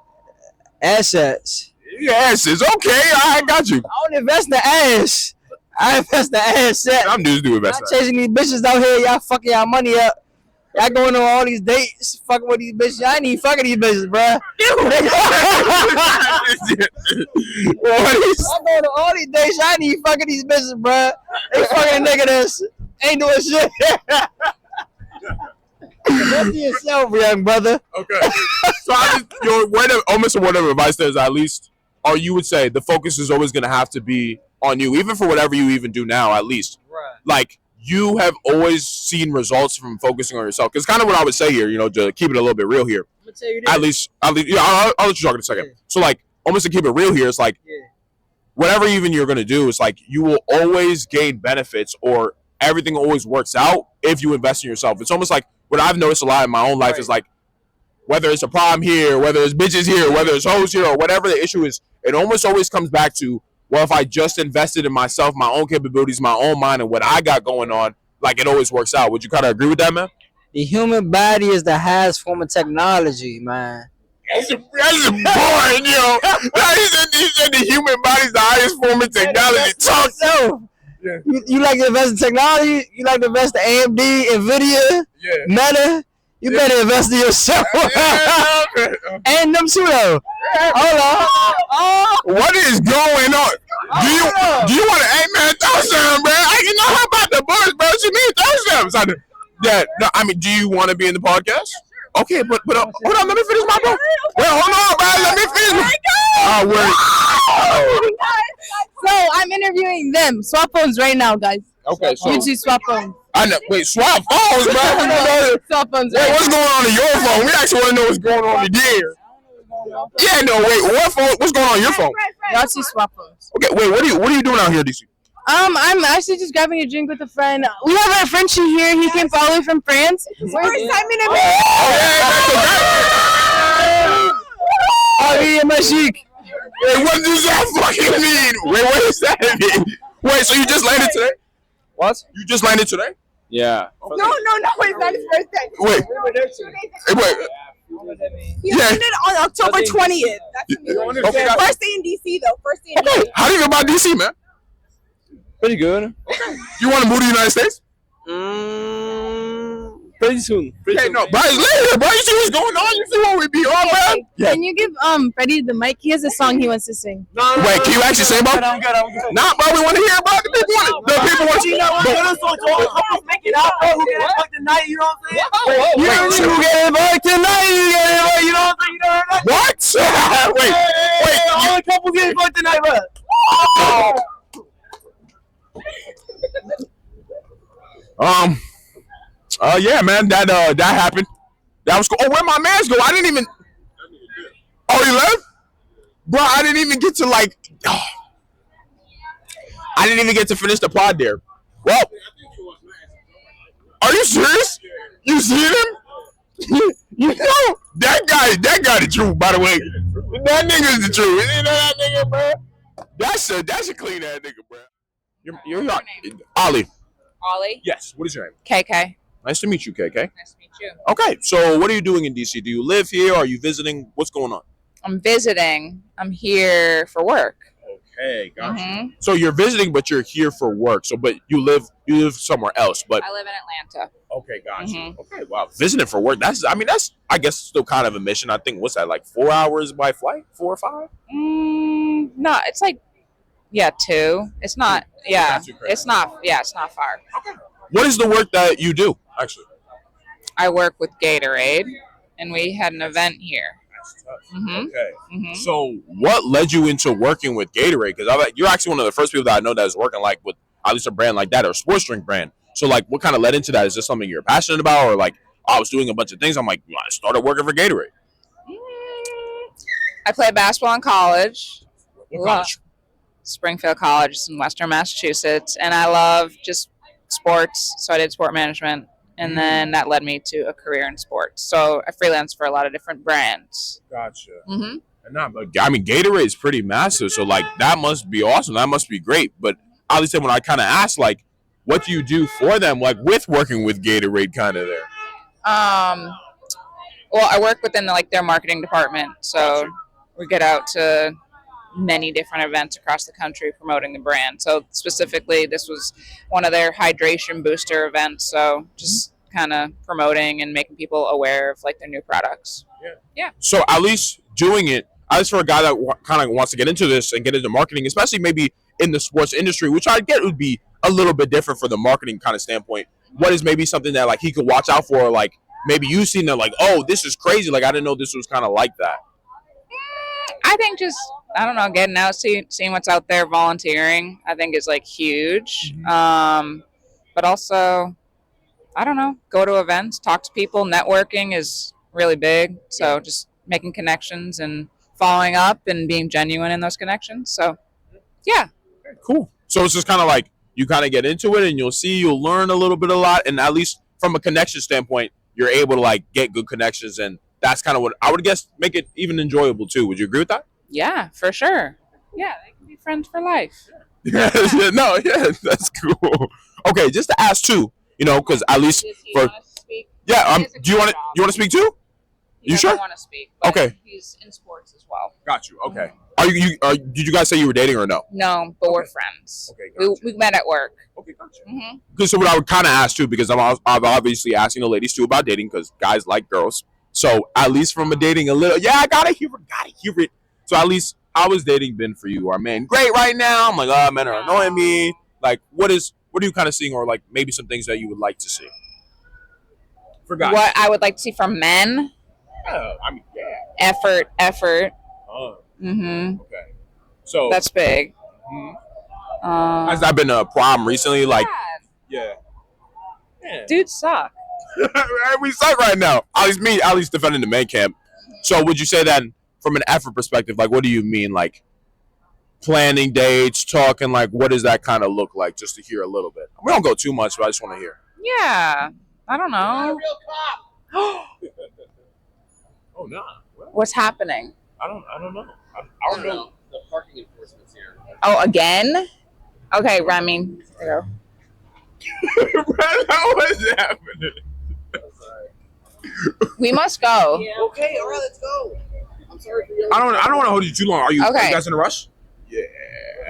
Assets. Yeah, assets. Okay, I got you. I don't invest in the ass. I invest in the asset. Some dudes do invest. Y'all chasing these bitches out here. Y'all fucking y'all money up. Y'all going on all these dates, fucking with these bitches. I ain't even fucking these bitches, bro. I'm going on all these dates. I ain't even fucking these bitches, bro. They fucking a nigga that's ain't doing shit. Go to yourself, young brother. Okay. So your word of advice there is, at least, or you would say the focus is always going to have to be on you, even for whatever you even do now, at least. Right. Like, you have always seen results from focusing on yourself. Because kind of what I would say here, to keep it a little bit real here. At least, yeah, I'll let you talk in a second. Yeah. So, like, almost to keep it real here, it's like, whatever even you're going to do, it's like you will always gain benefits, or everything always works out if you invest in yourself. It's almost like what I've noticed a lot in my own life is like, whether it's a problem here, whether it's bitches here, whether it's hoes here, or whatever the issue is, it almost always comes back to, well, if I just invested in myself, my own capabilities, my own mind, and what I got going on, like, it always works out. Would you kind of agree with that, man? The human body is the highest form of technology, man. That's boring, yo. He said the human body is the highest form of technology. Talk so. Yeah. You like to invest in technology? You like to invest in AMD, NVIDIA, Meta? You better invest in yourself. And them too, though. Hold on. What is going on? Do you want to, hey, man, throw some, bro? How about the boys, bro? What you mean, throw some? Yeah, no, I mean, do you want to be in the podcast? Okay, but hold on, let me finish my bro. Wait, hold on, bro. Let me finish. So I'm interviewing them. Swap phones right now, guys. Okay, so YouTube swap phone. I know. Wait, swap phones, bro. We don't know. Swap phones. Wait, what's going on in your phone? We actually want to know what's going on in here. Yeah, no, wait. What phone? What's going on in your phone? Y'all see swap phones. Okay, wait. What are you doing out here, DC? I'm actually just grabbing a drink with a friend. We have a Frenchie here. He came all the way from France. Where's Simon and me? Oh, magique. Wait, what does that fucking mean? Wait, what does that mean? Wait, so you just landed today? What? You just landed today? Yeah. No, it's not his birthday. Wait. He landed on October 20th. That's amazing. Okay, First day in DC, though. First day in DC. How do you feel about DC, man? Pretty good. Okay. You want to move to the United States? Pretty soon. No, bro, it's later, bro. You see what's going on? You see what we be on, man? Yeah. Can you give Freddie the mic? He has a song he wants to sing. Wait, can you actually sing, bro? I'm good. Nah, bro, we want to hear about the people want it. The people want you. Make it out, bro. Who get invited tonight? You know what I'm saying? Who get invited tonight? You get invited. You know what I'm saying? You know what? Wait. The only couple get invited tonight, bro. Yeah, man, that happened. That was cool. Oh, where my mans go? I didn't even. Oh, he left? Bro, I didn't even get to I didn't even get to finish the pod there. Well, are you serious? You see him? You know that guy the truth, by the way. That nigga's the truth. You know that nigga, bro? That's a clean ass nigga, bro. You're not Ollie. Ollie? Yes. What is your name? KK. Nice to meet you, KK. Nice to meet you. Okay, so what are you doing in DC? Do you live here? Are you visiting? What's going on? I'm visiting. I'm here for work. Okay, gotcha. So you're visiting, but you're here for work. So, but you live somewhere else. But I live in Atlanta. Okay, gotcha. Okay, wow. Visiting for work. That's I guess still kind of a mission. I think what's that, like 4 hours by flight? 4 or 5? No, it's like 2. It's not. Yeah, it's not. Yeah, it's not far. Okay. What is the work that you do, actually? I work with Gatorade, and we had an event here. Okay. So, what led you into working with Gatorade? Because you're actually one of the first people that I know that is working like with at least a brand like that or a sports drink brand. So, like, what kind of led into that? Is this something you're passionate about, or like, I was doing a bunch of things? I'm like, I started working for Gatorade. I played basketball in college. What college? Springfield College in Western Massachusetts, and I love just sports. So I did sport management. and then that led me to a career in sports. So I freelance for a lot of different brands. Gotcha. Mm-hmm. And not, but I mean, Gatorade is pretty massive, so like that must be awesome. That must be great. But obviously, when I kind of asked, like, what do you do for them, like with working with Gatorade, kind of there? Well, I work within their marketing department, so we get out to many different events across the country promoting the brand. So specifically, this was one of their hydration booster events. So just kind of promoting and making people aware of like their new products. Yeah. So at least doing it, at least for a guy that kind of wants to get into this and get into marketing, especially maybe in the sports industry, which I get would be a little bit different for the marketing kind of standpoint. What is maybe something that like he could watch out for, like maybe you've seen that like, oh, this is crazy. Like I didn't know this was kind of like that. I think just, I don't know, getting out, seeing what's out there, volunteering, I think is like huge. But also, I don't know, go to events, talk to people. Networking is really big. So just making connections and following up and being genuine in those connections. So yeah. Cool. So it's just kind of like you kind of get into it and you'll learn a little bit a lot. And at least from a connection standpoint, you're able to like get good connections. And that's kind of what I would guess make it even enjoyable too. Would you agree with that? Yeah, for sure. Yeah, they can be friends for life. Yeah, that's cool. Okay, just to ask too, because at least for do you want to speak too? You sure? I want to speak. But okay. He's in sports as well. Got you. Okay. Are you? Did you guys say you were dating or no? No, but we're friends. Okay. We met at work. Okay, gotcha. Mm-hmm. Good. So what I would kind of ask too, because I'm obviously asking the ladies too about dating, because guys like girls. So at least from a dating a little, I gotta hear it. So at least how has dating been for you? Are men great right now? I'm like, oh, men are annoying me. Like, what are you kind of seeing, or like maybe some things that you would like to see for guys? What I would like to see from men. Effort. Oh. Mm-hmm. Okay. So that's big. Has that been a problem recently? Like, yeah. Dudes suck. We suck right now. At least defending the man camp. So would you say that from an effort perspective, like what do you mean? Like planning dates, talking, like what does that kind of look like? Just to hear a little bit. We don't go too much, but I just want to hear. Yeah. I don't know. Oh no. What's happening? I don't know. I don't know. The parking enforcement's here. Oh, again? Okay, Remy. There you go. What's happening? We must go. Yeah. Okay, all right, let's go. I'm sorry for your I don't want to hold you too long. Are you Okay. guys in a rush? Yeah.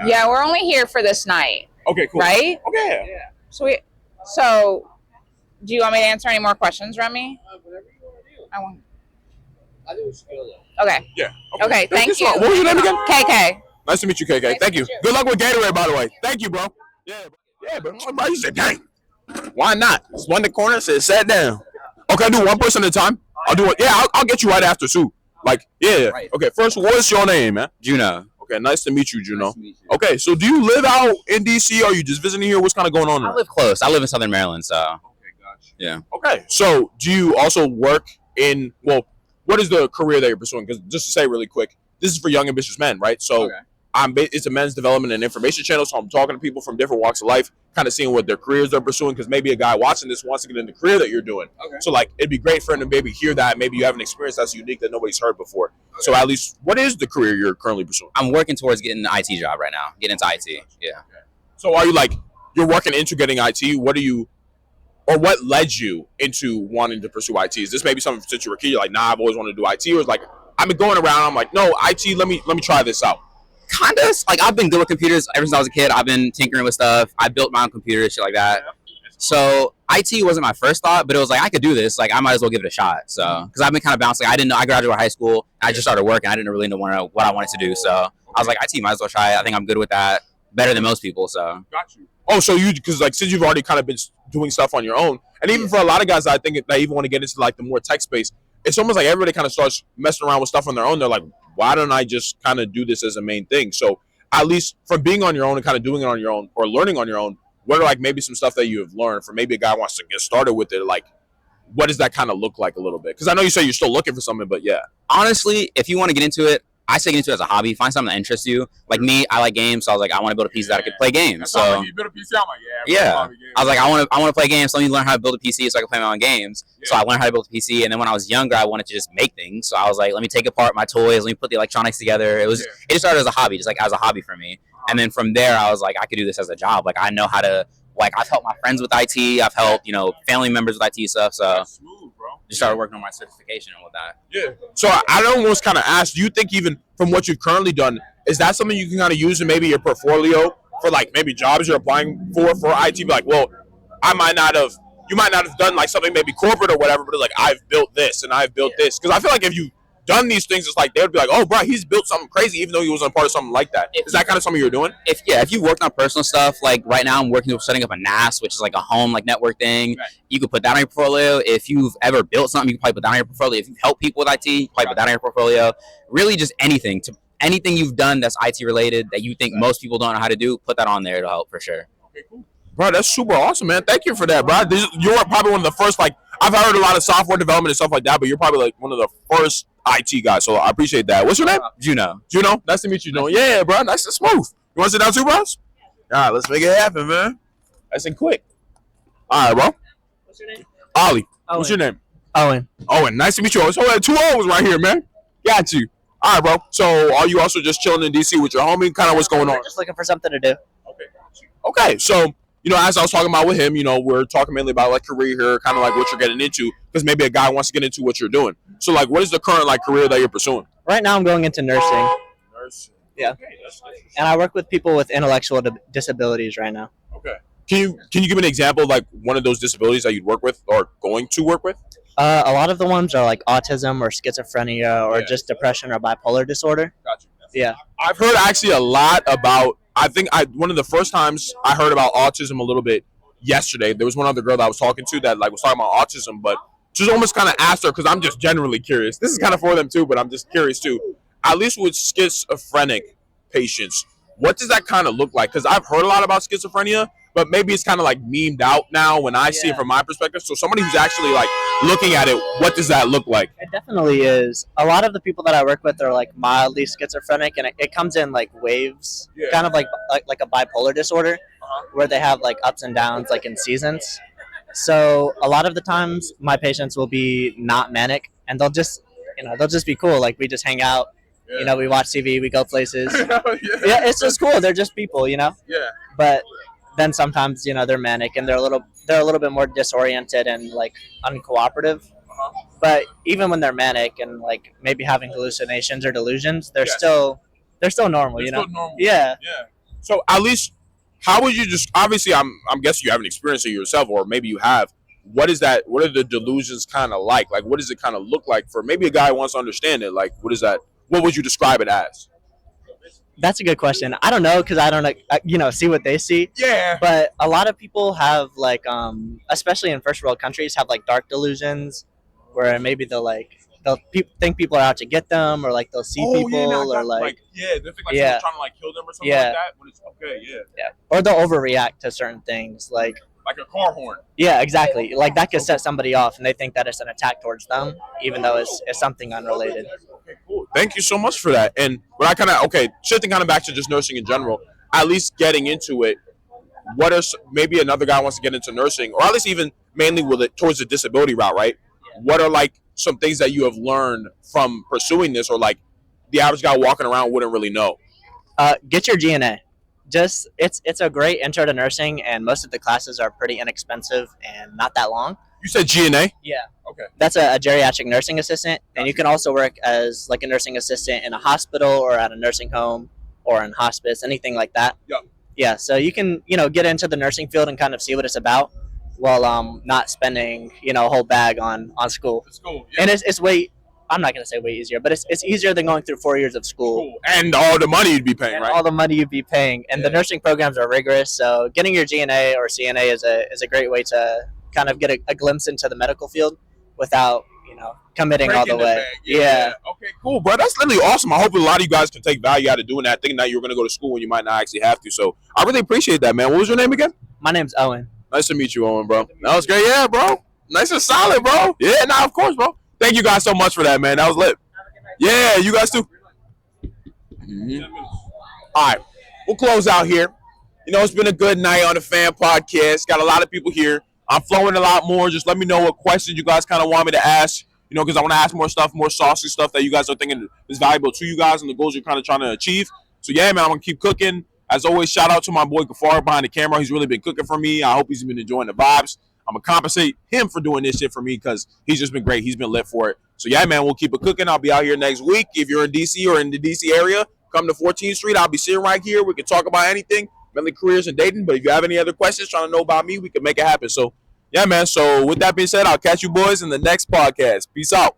Yeah, we're only here for this night. Okay, cool. Right? Okay. Yeah. So, do you want me to answer any more questions, Remy? Whatever you want to do. I think we should go though. Okay. Yeah. Okay, thank you. What was your name again? KK. Nice to meet you, KK. Nice Thank to you. meet you. Good luck with Gatorade, by the way. Thank you, bro. Yeah, bro. You said, dang. Why not? It's one in the corner, says sat down. Okay, I'll do one person at a time. I'll do it. Yeah, I'll get you right after, too. Like, yeah. Right. Okay, first, what's your name, man? Juno. Okay, nice to meet you, Juno. Nice to meet you. Okay, so do you live out in D.C. or are you just visiting here? What's kind of going on there? I live close. I live in Southern Maryland, so. Okay, gotcha. Yeah. Okay, so do you also work in, well, what is the career that you're pursuing? Because just to say really quick, this is for young ambitious men, right? So it's a men's development and information channel, so I'm talking to people from different walks of life, kind of seeing what their careers they're pursuing, because maybe a guy watching this wants to get in the career that you're doing. Okay. So like it'd be great for him to maybe hear that. Maybe you have an experience that's unique that nobody's heard before. Okay. So at least, what is the career you're currently pursuing? I'm working towards getting an IT job right now. Getting into IT. Yeah. Okay. So are you like, you're working into getting IT? What led you into wanting to pursue IT? Is this maybe something since you were a kid, you're like, nah, I've always wanted to do IT? Or is like, I've been going around, I'm like, no, IT, let me try this out. Kind of. Like, I've been good with computers ever since I was a kid. I've been tinkering with stuff. I built my own computer, shit like that. So IT wasn't my first thought, but it was like, I could do this. Like, I might as well give it a shot. So, because I've been kind of bouncing. I didn't know. I graduated high school. And I just started working. I didn't really know what I wanted to do. So I was like, IT, might as well try it. I think I'm good with that. Better than most people. So. Got you. Oh, so because like since you've already kind of been doing stuff on your own, and even for a lot of guys, I think that even want to get into like the more tech space, it's almost like everybody kind of starts messing around with stuff on their own. They're like, why don't I just kind of do this as a main thing? So at least from being on your own and kind of doing it on your own or learning on your own, what are like maybe some stuff that you have learned for maybe a guy wants to get started with it? Like, what does that kind of look like a little bit? Because I know you say you're still looking for something, but yeah. Honestly, if you want to get into it, I say get into it as a hobby. Find something that interests you. Like me, I like games, so I was like, I want to build a PC that I could play games. So you built a PC. I'm like, yeah, I was like, I want to play games. So let me learn how to build a PC so I can play my own games. Yeah. So I learned how to build a PC, and then when I was younger, I wanted to just make things. So I was like, let me take apart my toys, let me put the electronics together. It just started as a hobby, just like as a hobby for me. And then from there, I was like, I could do this as a job. Like I know how to. Like I've helped my friends with IT. I've helped family members with IT stuff. So smooth, bro. Just started working on my certification and with that. Yeah. So I almost kind of asked, do you think even from what you've currently done, is that something you can kind of use in maybe your portfolio for like maybe jobs you're applying for IT? Be like, well, you might not have done like something maybe corporate or whatever, but it's like I've built this and I've built this. Because I feel like if you done these things, it's like they would be like, oh, bro, he's built something crazy, even though he wasn't a part of something like that. Is that kind of something you're doing? If you worked on personal stuff, like right now I'm working with setting up a NAS, which is like a home like network thing. Right. You could put that on your portfolio. If you've ever built something, you can probably put that on your portfolio. If you've helped people with IT, you can probably put that on your portfolio. Really, just anything you've done that's IT related that you think most people don't know how to do, put that on there. It'll help for sure. Okay, cool. Bro, that's super awesome, man. Thank you for that, bro. You're probably one of the first. Like I've heard a lot of software development and stuff like that, but you're probably like one of the first IT guy, so I appreciate that. What's your name? Juno. Juno? Nice to meet you, Juno. Yeah, bro. Nice and smooth. You want to sit down too, bros? All right, let's make it happen, man. Nice and quick. All right, bro. What's your name? Ollie. Owen. What's your name? Owen. Owen. Nice to meet you. So we have 2 Owens right here, man. Got you. All right, bro. So are you also just chilling in DC with your homie? Kind of what's going on? Just looking for something to do. Okay, so as I was talking about with him, we're talking mainly about like career here, kind of like what you're getting into, because maybe a guy wants to get into what you're doing. So like, what is the current like career that you're pursuing? Right now, I'm going into nursing. Nursing. Yeah. Okay, and I work with people with intellectual disabilities right now. Okay. Can you give me an example of like one of those disabilities that you'd work with or going to work with? A lot of the ones are like autism or schizophrenia or just depression or bipolar disorder. Gotcha. Yeah. I've heard actually a lot about. I think one of the first times I heard about autism a little bit yesterday. There was one other girl that I was talking to that like was talking about autism, but just almost kind of asked her because I'm just generally curious. This is kind of for them too, but I'm just curious too. At least with schizophrenic patients, what does that kind of look like? Because I've heard a lot about schizophrenia, but maybe it's kind of like memed out now when I see it from my perspective. So somebody who's actually like looking at it, what does that look like? It definitely is. A lot of the people that I work with are like mildly schizophrenic, and it comes in like waves, kind of like a bipolar disorder, where they have like ups and downs, like in seasons. So a lot of the times, my patients will be not manic, and they'll just be cool. Like we just hang out, we watch TV, we go places. Yeah, it's just cool. They're just people, Yeah. But then sometimes they're manic and they're a little bit more disoriented and like uncooperative. But even when they're manic and like maybe having hallucinations or delusions, they're still normal. Still normal. Yeah. So at least, how would you just? Obviously, I'm guessing you haven't experienced it yourself, or maybe you have. What is that? What are the delusions kind of like? Like, what does it kind of look like for maybe a guy who wants to understand it? Like, what is that? What would you describe it as? That's a good question. I don't know because I don't see what they see. Yeah. But a lot of people have like, especially in first world countries, have like dark delusions, where maybe they'll think people are out to get them, or like they'll see people, or like they think like someone's trying to like kill them or something like that. But it's okay, yeah. Or they'll overreact to certain things, like a car horn. Yeah, exactly. Like that could set somebody off, and they think that it's an attack towards them, even though it's something unrelated. Okay, cool. Thank you so much for that. And when I shifting kind of back to just nursing in general, at least getting into it, what is maybe another guy wants to get into nursing, or at least even mainly with it towards the disability route, right? Yeah. What are like some things that you have learned from pursuing this, or like the average guy walking around wouldn't really know? Get your GNA. It's a great intro to nursing, and most of the classes are pretty inexpensive and not that long. You said GNA? Yeah. Okay. That's a geriatric nursing assistant, and you can also work as like a nursing assistant in a hospital or at a nursing home or in hospice, anything like that. Yeah. Yeah, so you can get into the nursing field and kind of see what it's about, while not spending a whole bag on school. School. Yeah. And it's way. I'm not gonna say way easier, but it's easier than going through 4 years of school. And all the money you'd be paying, right? All the money you'd be paying, and the nursing programs are rigorous. So getting your GNA or CNA is a great way to kind of get a glimpse into the medical field without committing all the way. Yeah. Okay, cool, bro. That's literally awesome. I hope a lot of you guys can take value out of doing that, thinking that you're gonna go to school when you might not actually have to. So I really appreciate that, man. What was your name again? My name's Owen. Nice to meet you, Owen, bro. That was great. Yeah, bro. Nice and solid, bro. Yeah, of course, bro. Thank you guys so much for that, man. That was lit. Yeah, you guys too. All right, we'll close out here. You know, it's been a good night on the FAM podcast. Got a lot of people here. I'm flowing a lot more. Just let me know what questions you guys kind of want me to ask. You know, because I want to ask more stuff, more saucy stuff that you guys are thinking is valuable to you guys and the goals you're kind of trying to achieve. So yeah, man, I'm gonna keep cooking. As always, shout out to my boy Gafar behind the camera. He's really been cooking for me. I hope he's been enjoying the vibes. I'm gonna compensate him for doing this shit for me because he's just been great. He's been lit for it. So yeah, man, we'll keep it cooking. I'll be out here next week. If you're in DC or in the DC area, come to 14th Street. I'll be sitting right here. We can talk about anything, mainly careers and dating. But if you have any other questions trying to know about me, we can make it happen. So yeah, man. So with that being said, I'll catch you boys in the next podcast. Peace out.